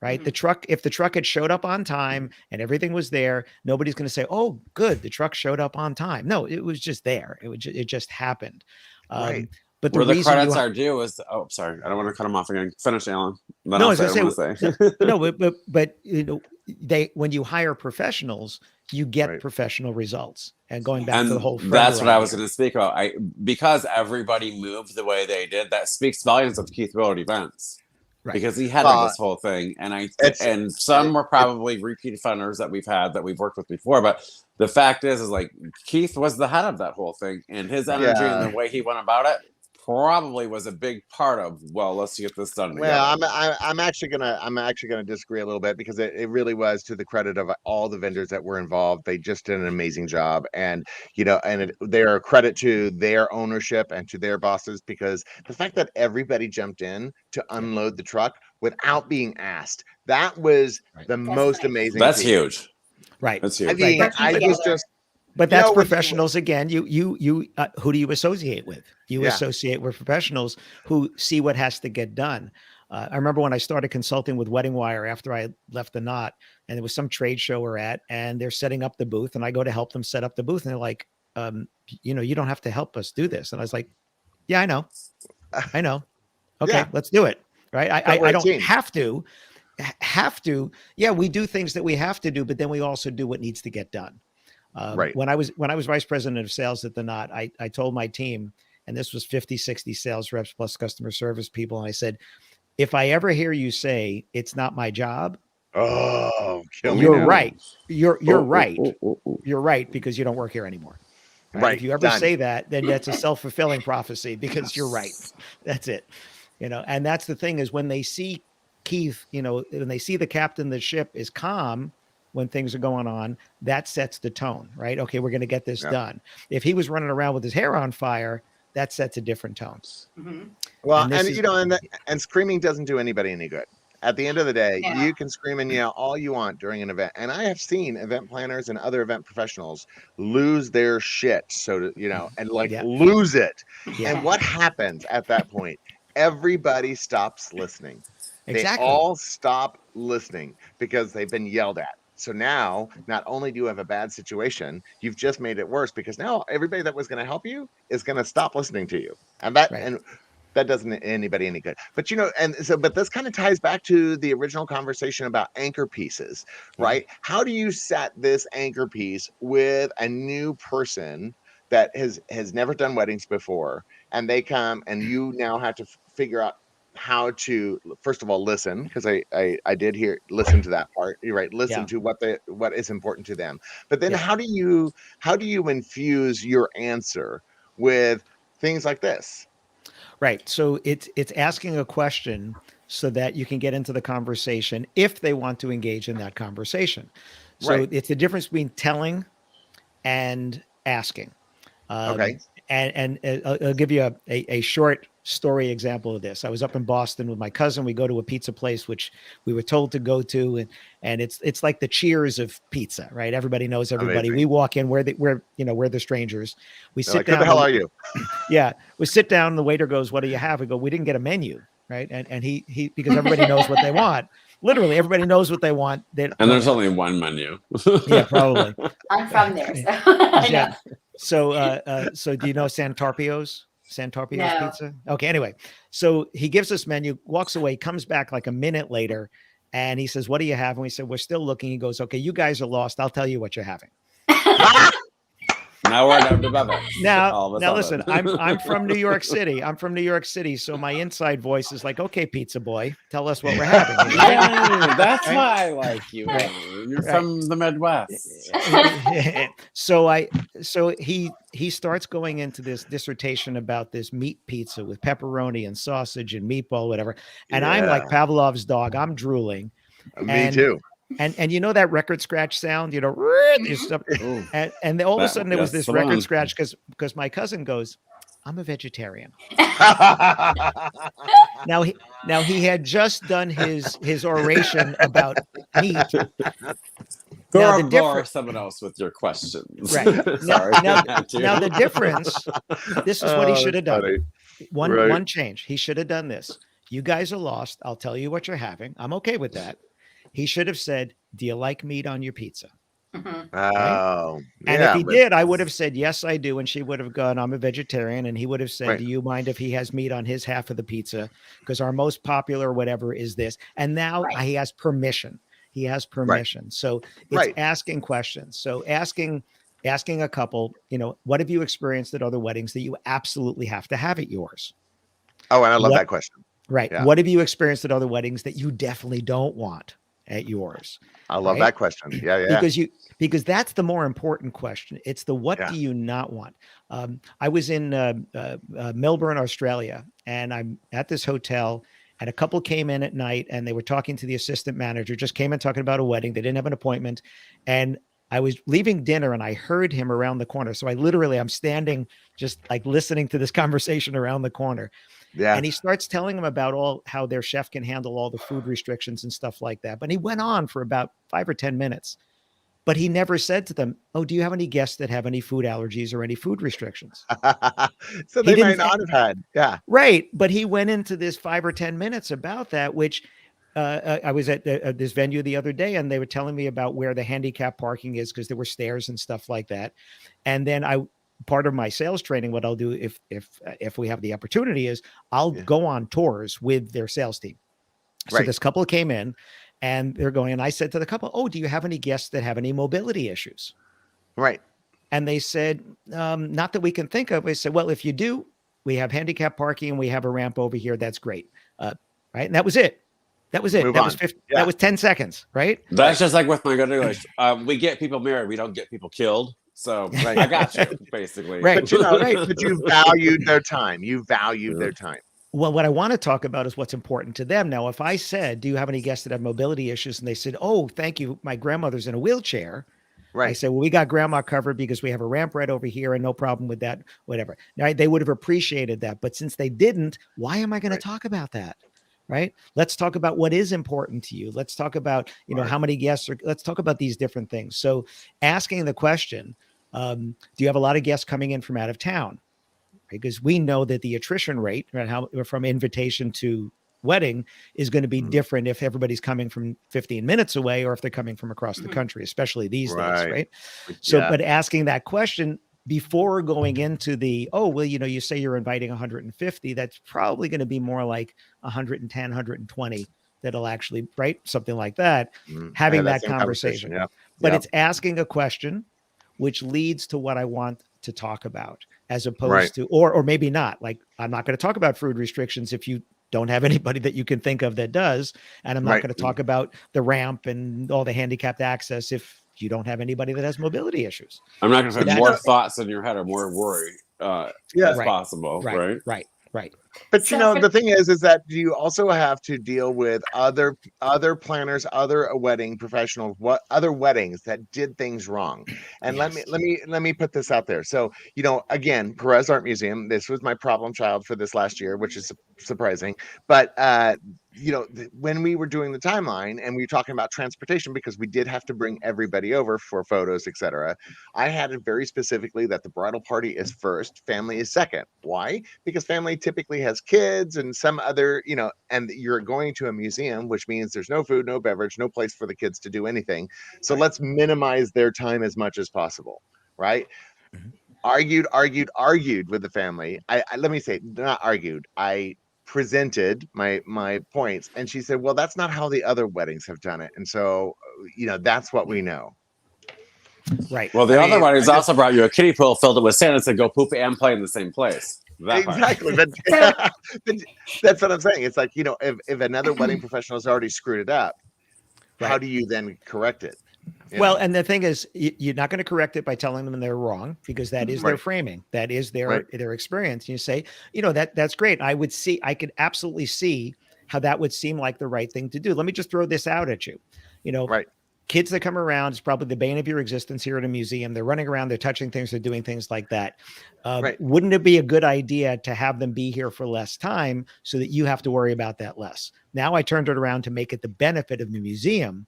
Right. Mhm. If the truck had showed up on time and everything was there, nobody's going to say, oh, good, the truck showed up on time. No, it was just there. It just happened. Right. But Where the reason credits are due is, oh, sorry, I don't want to cut him off again. Finish, Alan. Then No, I'll I was say gonna what I want to say. no, but when you hire professionals, you get Right. professional results. And going back to the And whole friend that's what I was idea. going to speak about. Because everybody moved the way they did, that speaks volumes of Keith Willard events. Right. Because he had this whole thing, and some were probably repeat offenders that we've worked with before. But the fact is like Keith was the head of that whole thing, and his energy and the way he went about it probably was a big part of, well, let's get this done together. Well, I'm actually gonna disagree a little bit because it really was to the credit of all the vendors that were involved. They just did an amazing job, and they're a credit to their ownership and to their bosses, because the fact that everybody jumped in to unload the truck without being asked, that was the most nice. amazing. That's feat. huge. Right. That's I huge. mean, Working I was together. just. But that's when- professionals again. You who do you associate with? You Yeah. associate with professionals who see what has to get done. I remember when I started consulting with Wedding Wire after I left the Knot, and there was some trade show we're at, and they're setting up the booth, and I go to help them set up the booth, and they're like, you don't have to help us do this. And I was like, yeah, I know. Okay, Yeah. let's do it. Right? we're I a don't team. have to. Yeah, we do things that we have to do, but then we also do what needs to get done. Right. When I was vice president of sales at the Knot, I told my team, and this was 50, 60 sales reps plus customer service people. And I said, if I ever hear you say it's not my job, Oh, kill me you're now. right. You're right. Oh. You're right, because you don't work here anymore. Right. If you ever Done. say that, then that's a self-fulfilling prophecy, because you're right. That's it. And that's the thing, is when they see Keith, when they see the captain of the ship is calm when things are going on, that sets the tone, right? Okay, we're going to get this done. If he was running around with his hair on fire, that sets a different tone. Mhm. Well, And and screaming doesn't do ananybody any good. At the end of the day, Yeah. you can scream and yell all you want during an event. And I have seen event planners and other event professionals lose their shit. And lose it. Yeah. And what happens at that point? Everybody stops listening. Exactly. They all stop listening because they've been yelled at. So now, not only do you have a bad situation, you've just made it worse, because now everybody that was going to help you is going to stop listening to you. And that doesn't do anybody any good. But but this kind of ties back to the original conversation about anchor pieces, right? How do you set this anchor piece with a new person that has never done weddings before, and they come and you now have to figure out how to, first of all, listen, because I did listen to that part. You're right. Listen to what is important to them. But then how do you infuse your answer with things like this? Right. So it's asking a question so that you can get into the conversation if they want to engage in that conversation. So it's the difference between telling and asking. Okay. And I'll give you a short story example of this. I was up in Boston with my cousin. We go to a pizza place, which we were told to go to. And it's like the Cheers of pizza, right? Everybody knows everybody. Amazing. We walk in, we're the strangers. We sit Like, down. who the hell are you? Yeah. We sit down. The waiter goes, "What do you have?" We go, "We didn't get a menu." Right. And he because everybody knows what they want. Literally, everybody knows what they want. And there's only one menu. Yeah, probably. I'm from there, so I know. So do you know Santarpio's No. pizza? Okay, anyway, so he gives us menu, walks away, comes back like a minute later, and he says, "What do you have?" And we said, "We're still looking." He goes, "Okay, you guys are lost. I'll tell you what you're having." Now we're down above it. Now listen, I'm from New York City. I'm from New York City, so my inside voice is like, "Okay, pizza boy, tell us what we're having." You know? Yeah, that's Right? why I like you. Right. You're Right. from the Midwest. So he starts going into this dissertation about this meat pizza with pepperoni and sausage and meatball, whatever. And I'm like Pavlov's dog. I'm drooling. Me too. And you know that record scratch sound, you know, and all of a sudden there was this record scratch because my cousin goes, "I'm a vegetarian." Now he had just done his oration about meat. Now someone else with your questions. Right. Sorry. Now the difference, this is what he should have done. Funny. One change. He should have done this. "You guys are lost. I'll tell you what you're having." I'm okay with that. He should have said, "Do you like meat on your pizza?" Mm-hmm. Oh, and if he did, I would have said, "Yes, I do." And she would have gone, "I'm a vegetarian." And he would have said, "Do you mind if he has meat on his half of the pizza? Because our most popular whatever is this." And now he has permission. He has permission. So it's asking questions. So asking a couple, you know, what have you experienced at other weddings that you absolutely have to have at yours? Oh, and I love that question. Right. Yeah. What have you experienced at other weddings that you definitely don't want at yours? I love that question. Yeah. Because that's the more important question. It's the what do you not want? I was in Melbourne, Australia, and I'm at this hotel, and a couple came in at night, and they were talking to the assistant manager, just came in talking about a wedding. They didn't have an appointment. And I was leaving dinner, and I heard him around the corner. So I'm standing just like listening to this conversation around the corner. Yeah. And he starts telling them about how their chef can handle all the food restrictions and stuff like that. But he went on for about 5 or 10 minutes, but he never said to them, "Oh, do you have any guests that have any food allergies or any food restrictions?" So they might not have had. Yeah. Right. But he went into this 5 or 10 minutes about that, which I was at this venue the other day, and they were telling me about where the handicap parking is because there were stairs and stuff like that. And then part of my sales training, what I'll do if we have the opportunity is I'll go on tours with their sales team. So this couple came in and they're going, and I said to the couple, "Oh, do you have any guests that have any mobility issues?" Right. And they said, "Not that we can think of." I said, "Well, if you do, we have handicap parking and we have a ramp over here. That's great." Right. And that was it. That was it. That was 10 seconds. Right. That's just like with my good English. We get people married. We don't get people killed. So I got you, basically. Right. But but you valued their time. You valued their time. Well, what I want to talk about is what's important to them. Now, if I said, "Do you have any guests that have mobility issues?" And they said, "Oh, thank you. My grandmother's in a wheelchair." Right. I said, "Well, we got grandma covered because we have a ramp right over here and no problem with that, whatever." Now, they would have appreciated that. But since they didn't, why am I going to talk about that? Right. Let's talk about what is important to you. Let's talk about, how many guests let's talk about these different things. So asking the question, do you have a lot of guests coming in from out of town? Because we know that the attrition rate, right, from invitation to wedding is going to be different if everybody's coming from 15 minutes away or if they're coming from across the country, especially these days. Right. So, but asking that question before going into you say you're inviting 150, that's probably going to be more like 110, 120 that'll actually, right? Something like that, having that conversation. But it's asking a question, which leads to what I want to talk about, as opposed to, or maybe not. Like, I'm not going to talk about food restrictions if you don't have anybody that you can think of that does. And I'm not going to talk about the ramp and all the handicapped access if you don't have anybody that has mobility issues. I'm not going to put more thoughts in your head or more worry as possible. Right. But the thing is that you also have to deal with other planners, other wedding professionals, what other weddings that did things wrong. And let me put this out there. So, again, Perez Art Museum, this was my problem child for this last year, which is surprising. But when we were doing the timeline and we were talking about transportation, because we did have to bring everybody over for photos, etc., I had it very specifically that the bridal party is first, family is second. Why? Because family typically has kids and some other, and you're going to a museum, which means there's no food, no beverage, no place for the kids to do anything. So let's minimize their time as much as possible. Right. argued with the family. I let me say, not argued. I presented my points, and she said, "Well, that's not how the other weddings have done it." And so, that's what we know. Right. Well, the other mean, weddings also brought you a kiddie pool filled with sand and said, "Go poop and play in the same place." That part. Exactly, but that's what I'm saying. It's like, if another wedding professional has already screwed it up, how Right. do you then correct it? Well, and the thing is, you're not going to correct it by telling them they're wrong, because that is their Right. framing. That is their Right. their experience. You say, that's great. I could absolutely see how that would seem like the right thing to do. Let me just throw this out at you. Right. Kids that come around is probably the bane of your existence here at a museum. They're running around, they're touching things, they're doing things like that. Right. Wouldn't it be a good idea to have them be here for less time so that you have to worry about that less? Now I turned it around to make it the benefit of the museum.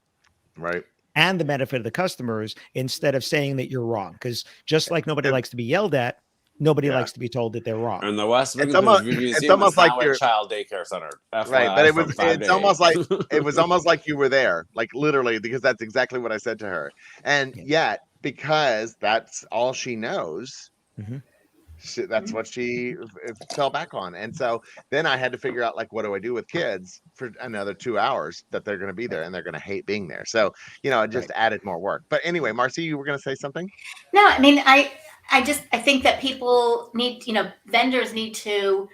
Right. And the benefit of the customers, instead of saying that you're wrong. Because just like nobody likes to be yelled at, nobody likes to be told that they're wrong. And the West Wing it's almost like a child daycare center. Right, but it's almost like it was almost like you were there, like literally, because that's exactly what I said to her. And yet, because that's all she knows, that's what she fell back on. And so then I had to figure out, like, what do I do with kids for another 2 hours that they're going to be there and they're going to hate being there. So, it just added more work. But anyway, Marcy, you were going to say something? No, I mean, I think that people need, vendors need to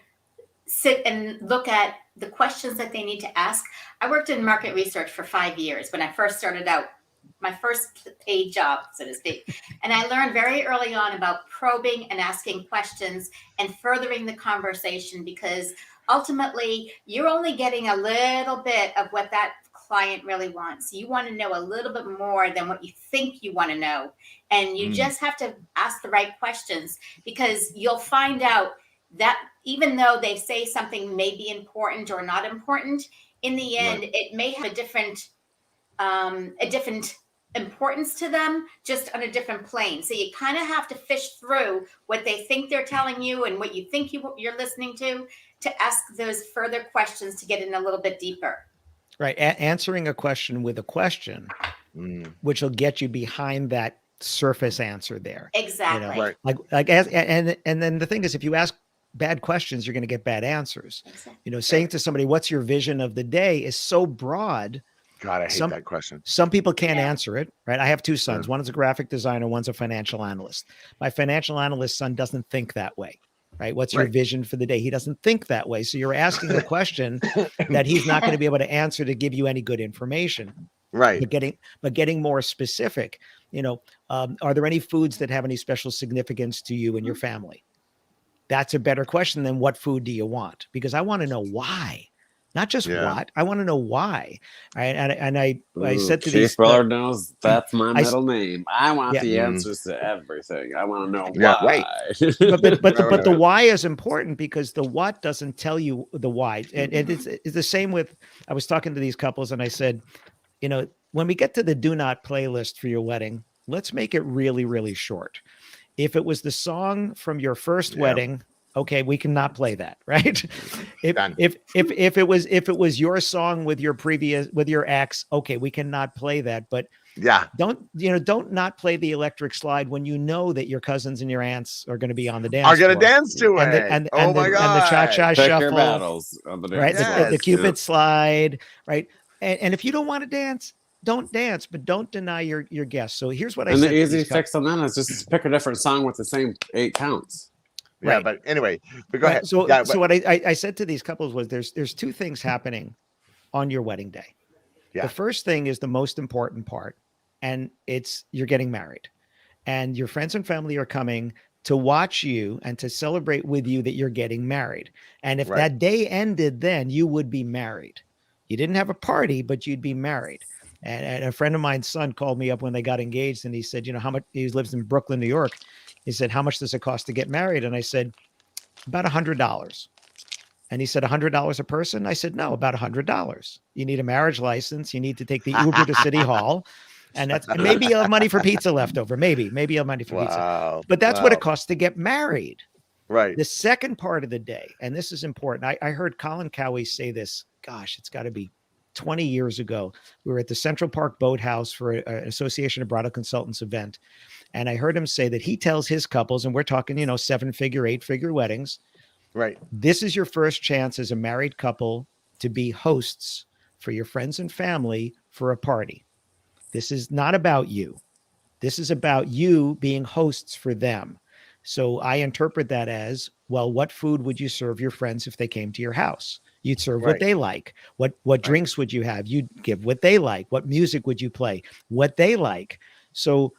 sit and look at the questions that they need to ask. I worked in market research for 5 years when I first started out, my first paid job, so to speak. And I learned very early on about probing and asking questions and furthering the conversation, because ultimately you're only getting a little bit of what that client really wants. You want to know a little bit more than what you think you want to know. And you just have to ask the right questions, because you'll find out that even though they say something may be important or not important, in the end, it may have a different importance to them, just on a different plane. So you kind of have to fish through what they think they're telling you and what you think you're listening to ask those further questions to get in a little bit deeper. Right. Answering a question with a question, which will get you behind that surface answer there. Exactly. And then the thing is, if you ask bad questions, you're going to get bad answers. Exactly. Saying to somebody, "What's your vision of the day?" is so broad. God, I hate that question. Some people can't answer it, right? I have two sons. One is a graphic designer, one's a financial analyst. My financial analyst son doesn't think that way, right? What's your vision for the day? He doesn't think that way. So you're asking a question that he's not going to be able to answer to give you any good information. Right. But getting more specific, are there any foods that have any special significance to you and your family? That's a better question than what food do you want? Because I want to know why. Not just what, I want to know why. Right. And I said to these Willard knows that's my middle name. I want the answers to everything. I want to know why. But the why is important, because the what doesn't tell you the why. And it's the same with, I was talking to these couples and I said, when we get to the do not playlist for your wedding, let's make it really, really short. If it was the song from your first wedding, okay, we cannot play that, right? If it was your song with your ex, okay, we cannot play that. But don't not play the electric slide when you know that your cousins and your aunts are going to be on the dance floor. Are going to dance to it. And the cha-cha shuffle, battles on the dance right? The Cupid slide, right? And if you don't want to dance, don't dance, but don't deny your guests. So here's what I said. And the easy fix on that is just pick a different song with the same 8 counts. Yeah, but anyway, go ahead. So what I said to these couples was there's 2 things happening on your wedding day. The first thing is the most important part, and it's you're getting married, and your friends and family are coming to watch you and to celebrate with you that you're getting married. And if that day ended, then you would be married. You didn't have a party, but you'd be married. And a friend of mine's son called me up when they got engaged, and he said, how much? He lives in Brooklyn, New York. He said, "How much does it cost to get married?" And I said, "About $100. And he said, $100 a person? I said, "No, about $100. You need a marriage license. You need to take the Uber to City Hall. And maybe you'll have money for pizza left over. Maybe you'll have money for pizza. But that's what it costs to get married." Right. The second part of the day, and this is important. I heard Colin Cowie say this, gosh, it's got to be 20 years ago. We were at the Central Park Boathouse for an Association of Bridal Consultants event. And I heard him say that he tells his couples, and we're talking, 7-figure, 8-figure weddings. Right. This is your first chance as a married couple to be hosts for your friends and family for a party. This is not about you. This is about you being hosts for them. So I interpret that as, well, what food would you serve your friends if they came to your house? You'd serve what they like. What drinks would you have? You'd give what they like. What music would you play? What they like. So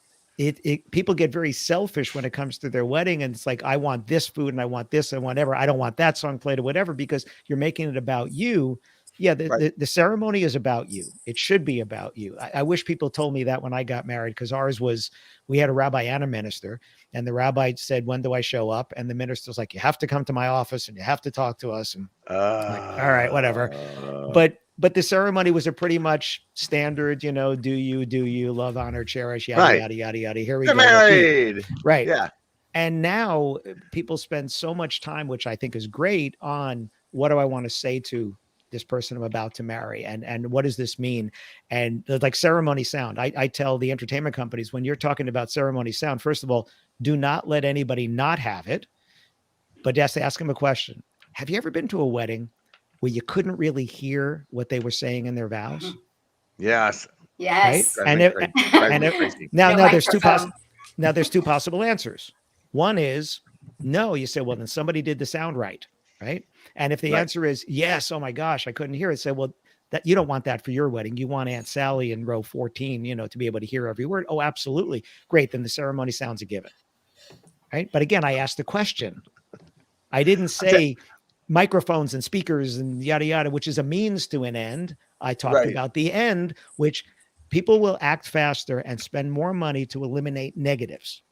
people get very selfish when it comes to their wedding. And it's like, I want this food and I want this and whatever. I don't want that song played or whatever, because you're making it about you. Yeah, the ceremony is about you. It should be about you. I wish people told me that when I got married, because ours was, we had a rabbi and a minister, and the rabbi said, when do I show up? And the minister's like, you have to come to my office and you have to talk to us. And I'm like, all right, whatever. But the ceremony was a pretty much standard, do you love, honor, cherish, yada, yada, yada, yada. Here we go. Married. Right. Yeah. And now people spend so much time, which I think is great, on what do I want to say to this person I'm about to marry, and what does this mean? And like ceremony sound, I tell the entertainment companies, when you're talking about ceremony sound, first of all, do not let anybody not have it, but just ask them a question. Have you ever been to a wedding where you couldn't really hear what they were saying in their vows? Yes. Yes. Right? Now there's two possible answers. One is no. You say, well, then somebody did the sound right. And if the answer is yes, oh my gosh, I couldn't hear it. Say, well, that you don't want that for your wedding. You want Aunt Sally in row 14, to be able to hear every word. Oh, absolutely. Great. Then the ceremony sounds a given. Right. But again, I asked the question. I didn't say microphones and speakers and yada, yada, which is a means to an end. I talked about the end, which people will act faster and spend more money to eliminate negatives,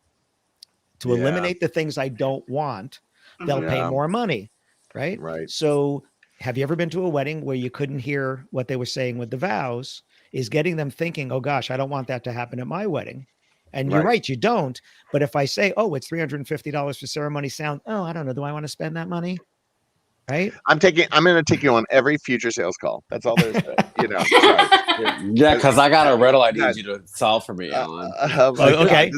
to eliminate the things I don't want. They'll pay more money. Right. So have you ever been to a wedding where you couldn't hear what they were saying with the vows? Is getting them thinking, oh gosh, I don't want that to happen at my wedding. And you're right, you don't. But if I say, oh, it's $350 for ceremony sound. Oh, I don't know. Do I want to spend that money? Right. I'm going to take you on every future sales call. That's all there is to it. Sorry. Yeah. Cause I got a riddle I need you to solve for me, Alan. Okay.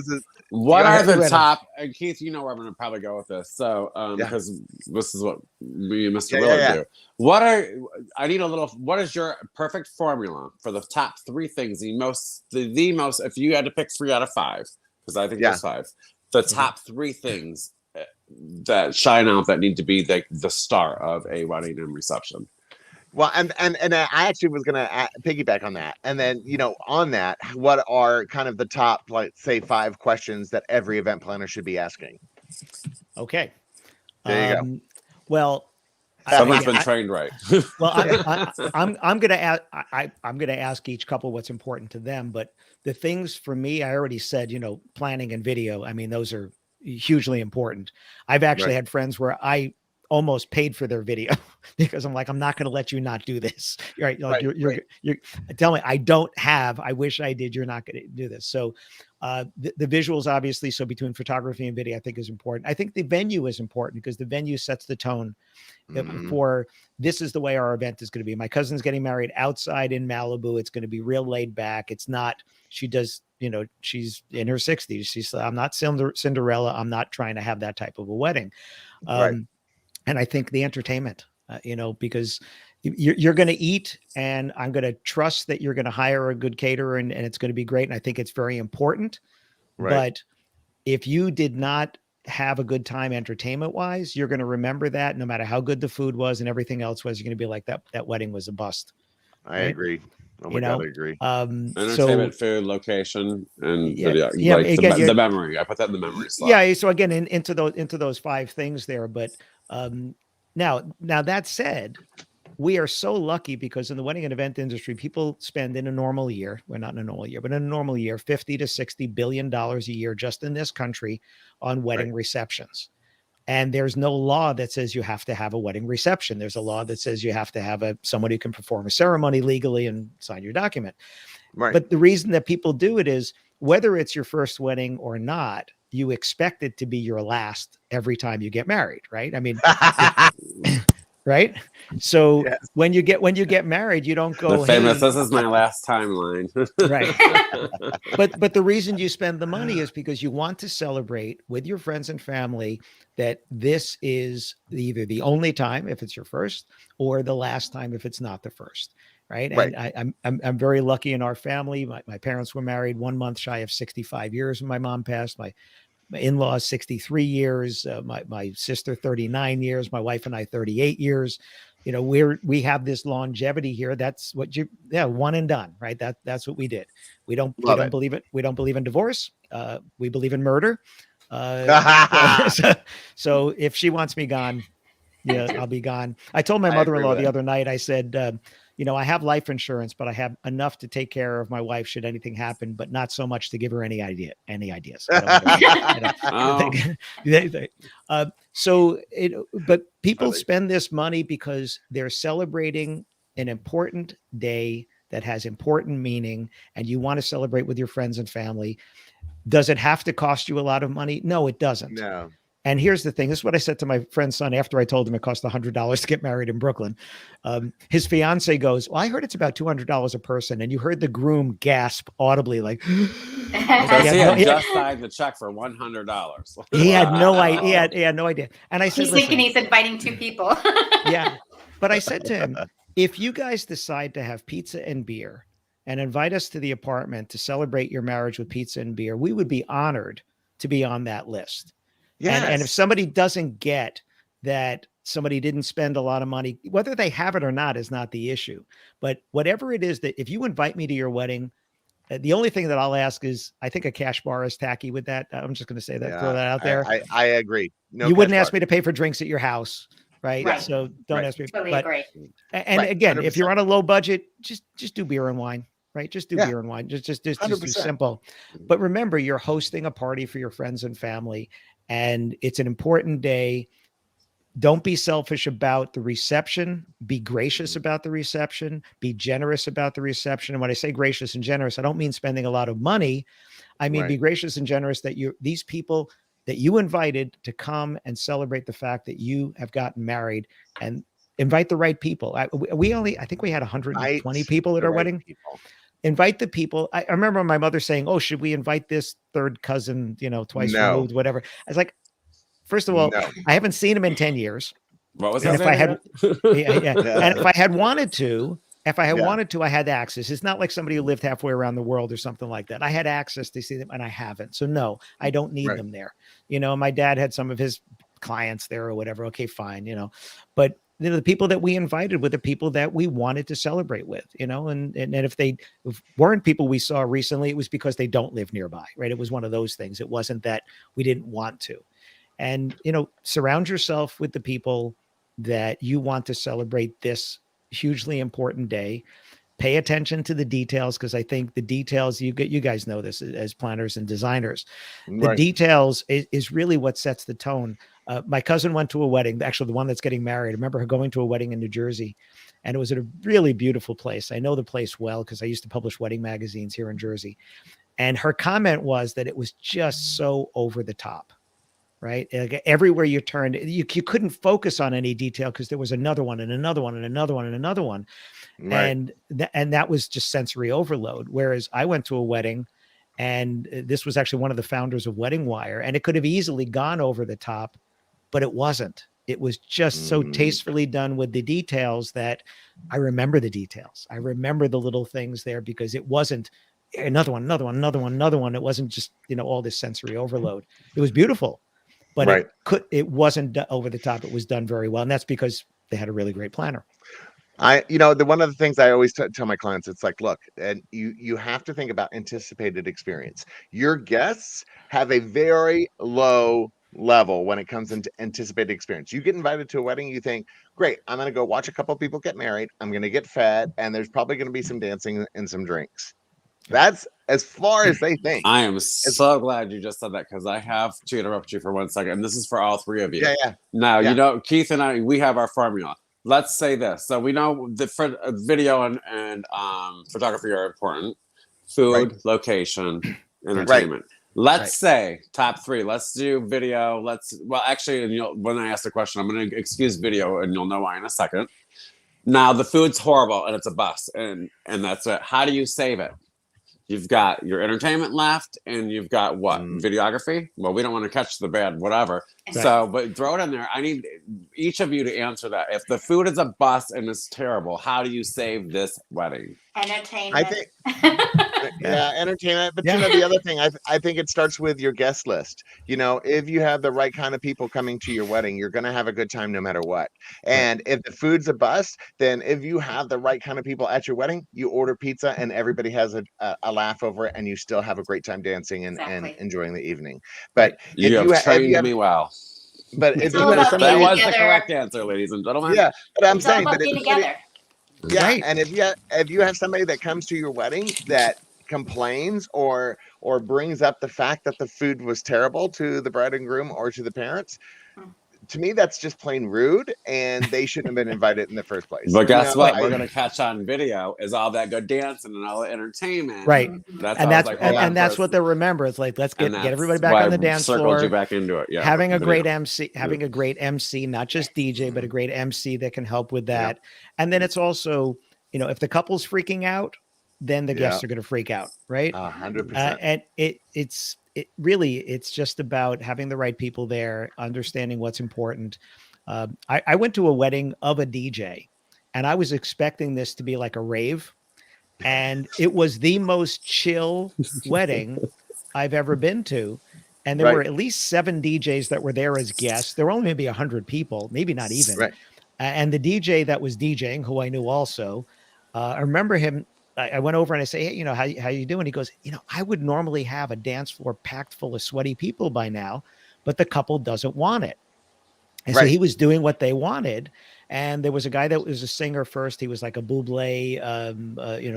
What are the top, and Keith, where I'm going to probably go with this. So, because this is what me and Mr. Willard do. What is your perfect formula for the top 3 things, the most, if you had to pick 3 out of 5, because I think there's 5, the top 3 things that shine out that need to be the star of a wedding and reception? Well, and I actually was going to piggyback on that. And then, on that, what are kind of the top, say 5 questions that every event planner should be asking? Okay. There you go. Well, someone's been trained right. Well, I'm going to ask each couple what's important to them. But the things for me, I already said, planning and video. I mean, those are hugely important. I've actually had friends where I almost paid for their video because I'm like, I'm not going to let you not do this. Right. Like you're tell me, I wish I did. You're not going to do this. So the visuals, obviously. So between photography and video, I think is important. I think the venue is important because the venue sets the tone for this is the way our event is going to be. My cousin's getting married outside in Malibu. It's going to be real laid back. It's not, she does, she's in her 60s. She's, I'm not Cinderella. I'm not trying to have that type of a wedding. And I think the entertainment, because you're going to eat and I'm going to trust that you're going to hire a good caterer and it's going to be great. And I think it's very important. But if you did not have a good time entertainment wise, you're going to remember that no matter how good the food was and everything else was, you're going to be like that wedding was a bust. I agree. Oh my God, I agree. Entertainment, food, location, and the memory. I put that in the memory slot. Yeah. So again, into those 5 things there, but now that said, we are so lucky because in the wedding and event industry, people spend in a normal year, well, not in a normal year, but in a normal year, $50 to $60 billion a year just in this country on wedding receptions. And there's no law that says you have to have a wedding reception. There's a law that says you have to have somebody who can perform a ceremony legally and sign your document. But the reason that people do it is whether it's your first wedding or not, you expect it to be your last every time you get married, right? I mean, right? So Yes. when you get married, you don't go, The famous, hey, this is my last timeline. right. But the reason you spend the money is because you want to celebrate with your friends and family that this is either the only time if it's your first, or the last time if it's not the first, right? Right. And I'm very lucky in our family. My parents were married 1 month shy of 65 years when my mom passed. My in-laws 63 years, my sister 39 years, my wife and I 38 years. You know, we have this longevity here. That's what one and done, right? That's what we did. We don't believe it. We don't believe in divorce. We believe in murder. So if she wants me gone, yeah, I'll be gone. I told my mother-in-law the other night, I said, I have life insurance, but I have enough to take care of my wife should anything happen, but not so much to give her any ideas. But people spend this money because they're celebrating an important day that has important meaning, and you want to celebrate with your friends and family. Does it have to cost you a lot of money? No, it doesn't. No. And here's the thing. This is what I said to my friend's son after I told him it cost $100 to get married in Brooklyn. His fiance goes, well, I heard it's about $200 a person. And you heard the groom gasp audibly, like, because he had just signed the check for $100. He had no idea. He had no idea. And I said, he's thinking he's inviting 2 people. Yeah. But I said to him, if you guys decide to have pizza and beer and invite us to the apartment to celebrate your marriage with pizza and beer, we would be honored to be on that list. Yes. And if somebody doesn't get that somebody didn't spend a lot of money, whether they have it or not is not the issue. But whatever it is, that if you invite me to your wedding, the only thing that I'll ask is, I think a cash bar is tacky with that. I'm just going to say that, throw that out there. I agree. No, you wouldn't ask me to pay for drinks at your house, right? So don't ask me. Totally agree. And again, 100%. If you're on a low budget, just do beer and wine. Right. Just do beer and wine. Just do simple. But remember, you're hosting a party for your friends and family, and it's an important day. Don't be selfish about the reception. Be gracious about the reception. Be generous about the reception. And when I say gracious and generous, I don't mean spending a lot of money. I mean, be gracious and generous that these people that you invited to come and celebrate the fact that you have gotten married, and invite the right people. I think we had 120 people at our wedding. Invite the people. I remember my mother saying, oh, should we invite this third cousin, twice removed, whatever. I was like, first of all, I haven't seen him in 10 years. What was and that? And if I had wanted to, I had access. It's not like somebody who lived halfway around the world or something like that. I had access to see them, and I haven't. So no, I don't need them there. My dad had some of his clients there or whatever. Okay, fine. But the people that we invited were the people that we wanted to celebrate with, and if they weren't people we saw recently, it was because they don't live nearby, right? It was one of those things. It wasn't that we didn't want to. And, surround yourself with the people that you want to celebrate this hugely important day. Pay attention to the details, because I think the details, you guys know this as planners and designers. The details is really what sets the tone. My cousin went to a wedding, actually the one that's getting married. I remember her going to a wedding in New Jersey, and it was at a really beautiful place. I know the place well because I used to publish wedding magazines here in Jersey. And her comment was that it was just so over the top, right? Like everywhere you turned, you couldn't focus on any detail because there was another one and another one and another one and another one. Right. And that was just sensory overload. Whereas I went to a wedding, and this was actually one of the founders of Wedding Wire, and it could have easily gone over the top, but it wasn't. It was just so tastefully done with the details that I remember the details. I remember the little things there because it wasn't another one. It wasn't just, all this sensory overload. It was beautiful, but it wasn't over the top. It was done very well. And that's because they had a really great planner. One of the things I always tell my clients, it's like, look, and you have to think about anticipated experience. Your guests have a very low level when it comes into anticipated experience. You get invited to a wedding, you think, great, I'm going to go watch a couple of people get married. I'm going to get fed, and there's probably going to be some dancing and some drinks. That's as far as they think. I am so glad you just said that, because I have to interrupt you for 1 second. And this is for all three of you. Now, Keith and I, we have our formula. Let's say this. So we know the video and photography are important. Food, location, entertainment. Let's say top 3. Let's do video. Well, actually, when I ask the question, I'm going to excuse video, and you'll know why in a second. Now, the food's horrible, and it's a bust, and that's it. How do you save it? You've got your entertainment left, and you've got what? Videography? Well, we don't want to catch the bad, whatever. Right. So, but throw it in there. I need each of you to answer that. If the food is a bust and it's terrible, how do you save this wedding? Entertainment. I think, entertainment. But the other thing, I think it starts with your guest list. If you have the right kind of people coming to your wedding, you're going to have a good time no matter what. And if the food's a bust, then if you have the right kind of people at your wedding, you order pizza and everybody has a laugh over it, and you still have a great time dancing and enjoying the evening. But you have trained me well. But if you have that was the correct answer, ladies and gentlemen. Yeah, but I'm it's saying, all about being together. Yeah, right. And if you have somebody that comes to your wedding that complains or brings up the fact that the food was terrible to the bride and groom or to the parents, to me that's just plain rude, and they shouldn't have been invited in the first place. But guess what? We're going to catch on video is all that good dancing and all the entertainment. Right. That's what they'll remember. It's like, let's get everybody back on the dance floor. You back into it. Yeah. Having a great MC, not just DJ, but a great MC that can help with that. Yeah. And then it's also, if the couple's freaking out, then the guests are going to freak out. Right. 100%. And it's just about having the right people there, understanding what's important. I went to a wedding of a DJ, and I was expecting this to be like a rave, and it was the most chill wedding I've ever been to. And there were at least 7 DJs that were there as guests. There were only maybe 100 people, maybe not even. Right. And the DJ that was DJing, who I knew also, I remember him. I went over and I say, hey, how you doing? He goes, I would normally have a dance floor packed full of sweaty people by now, but the couple doesn't want it. And so he was doing what they wanted. And there was a guy that was a singer first. He was like a Bublé,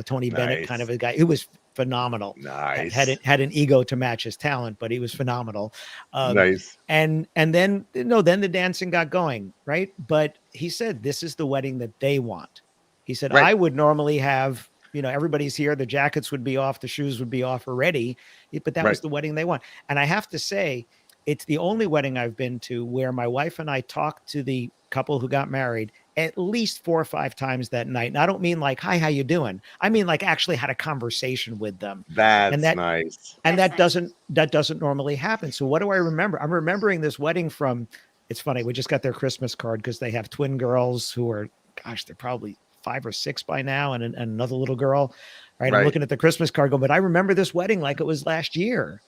Tony Bennett kind of a guy. He was phenomenal. Nice. Had an ego to match his talent, but he was phenomenal. Nice. And then the dancing got going, right? But he said, this is the wedding that they want. He said, I would normally have, everybody's here. The jackets would be off. The shoes would be off already. But that was the wedding they want. And I have to say, it's the only wedding I've been to where my wife and I talked to the couple who got married at least 4 or 5 times that night. And I don't mean like, hi, how you doing? I mean, like actually had a conversation with them. That's nice. And that doesn't normally happen. So what do I remember? I'm remembering this wedding from, it's funny. We just got their Christmas card because they have twin girls who are, they're probably 5 or 6 by now, and another little girl, right? I'm looking at the Christmas card going, but I remember this wedding like it was last year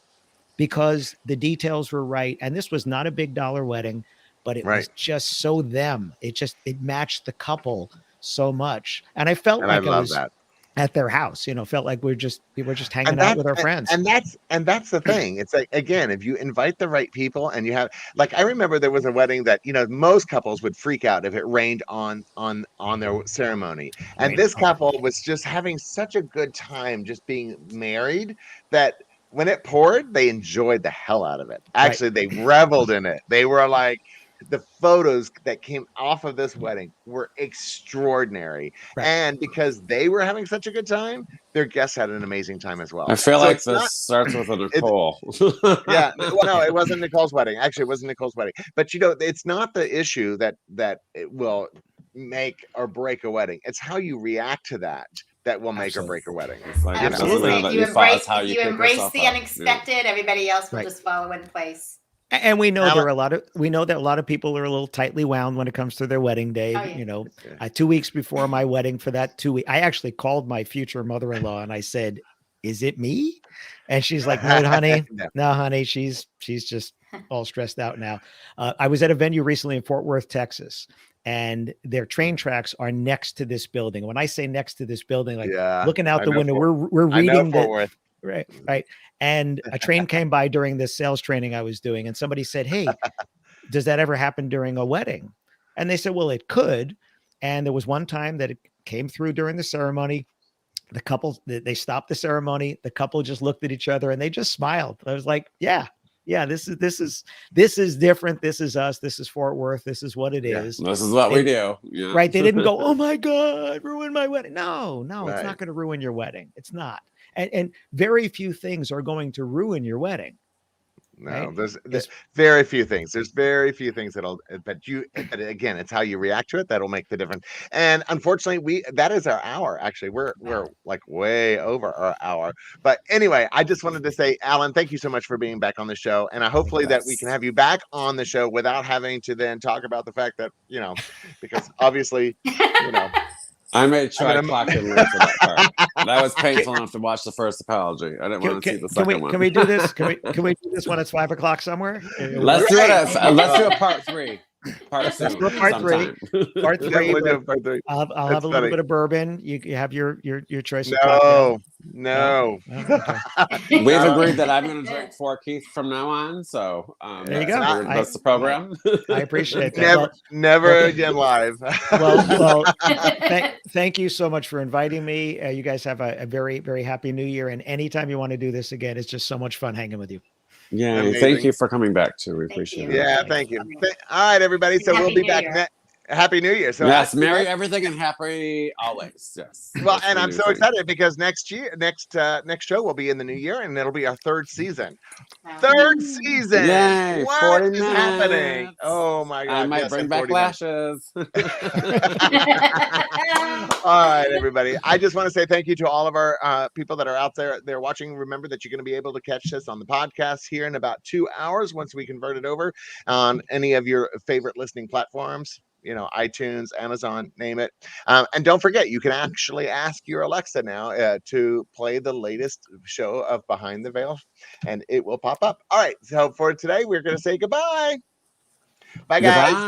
because the details were right. And this was not a big dollar wedding, but it was just so them. It matched the couple so much. And I felt like I was at their house, felt like we were just hanging out with our friends. And that's the thing. It's like, again, if you invite the right people and you have, like, I remember there was a wedding that, most couples would freak out if it rained on their ceremony. And this couple was just having such a good time just being married that when it poured, they enjoyed the hell out of it. Actually, they reveled in it. They were like, the photos that came off of this wedding were extraordinary. And because they were having such a good time, their guests had an amazing time as well. I feel like this starts with a Nicole. Well, no, it wasn't Nicole's wedding. Actually, it wasn't Nicole's wedding. But, it's not the issue that it will make or break a wedding. It's how you react to that will make or break a wedding. Like, absolutely. You embrace the unexpected. Everybody else will just follow in place. And we know we know that a lot of people are a little tightly wound when it comes to their wedding day. 2 weeks before my wedding, for that 2 week, I actually called my future mother-in-law and I said, "Is it me?" And she's like, "No, honey, no, honey, she's just all stressed out now." I was at a venue recently in Fort Worth, Texas, and their train tracks are next to this building. When I say next to this building, like looking out the window, we're reading Fort Worth. Right. And a train came by during this sales training I was doing. And somebody said, "Hey, does that ever happen during a wedding?" And they said, "Well, it could." And there was one time that it came through during the ceremony. The couple, they stopped the ceremony. The couple just looked at each other and they just smiled. I was like, yeah, this is different. This is us. This is Fort Worth. This is what it is. This is what we do. Yeah. Right. They didn't go, "Oh my God, ruin my wedding." No, it's not going to ruin your wedding. It's not. and very few things are going to ruin your wedding. No, Right? there's very few things. There's very few things but again, it's how you react to it that'll make the difference. And unfortunately, that is our hour. Actually, we're like way over our hour. But anyway, I just wanted to say, Alan, thank you so much for being back on the show. And I hopefully that we can have you back on the show without having to then talk about the fact that, because obviously, I may try clocking late for that part. That was painful enough to watch the first apology. I didn't want to see the second one. Can we do this? Can we do this when it's 5 o'clock somewhere? Let's do it. Let's do a part 3. Let's do a part 3. Part 3. I'll have a little bit of bourbon. You have your choice. No. Okay. We've agreed that I'm going to drink 4 Keith from now on. So there you go. That's the program. I appreciate that. Never again live. Well, thank you so much for inviting me. You guys have a very, very happy New Year. And anytime you want to do this again, it's just so much fun hanging with you. Yeah, amazing. Thank you for coming back too. We appreciate it. Yeah, thank you. All right, everybody. So we'll be back. Happy New Year. So yes, merry everything and happy always. Yes. Well, and I'm so excited because next show will be in the new year, and it'll be our 3rd season. Wow. 3rd season. Yay! What is happening? Oh my God! I might bring back lashes. All right, everybody. I just want to say thank you to all of our people that are out there. They're watching. Remember that you're going to be able to catch this on the podcast here in about 2 hours once we convert it over on any of your favorite listening platforms. iTunes, Amazon, name it. And don't forget, you can actually ask your Alexa now to play the latest show of Behind the Veil, and it will pop up. All right. So for today, we're going to say goodbye. Bye, guys. Goodbye.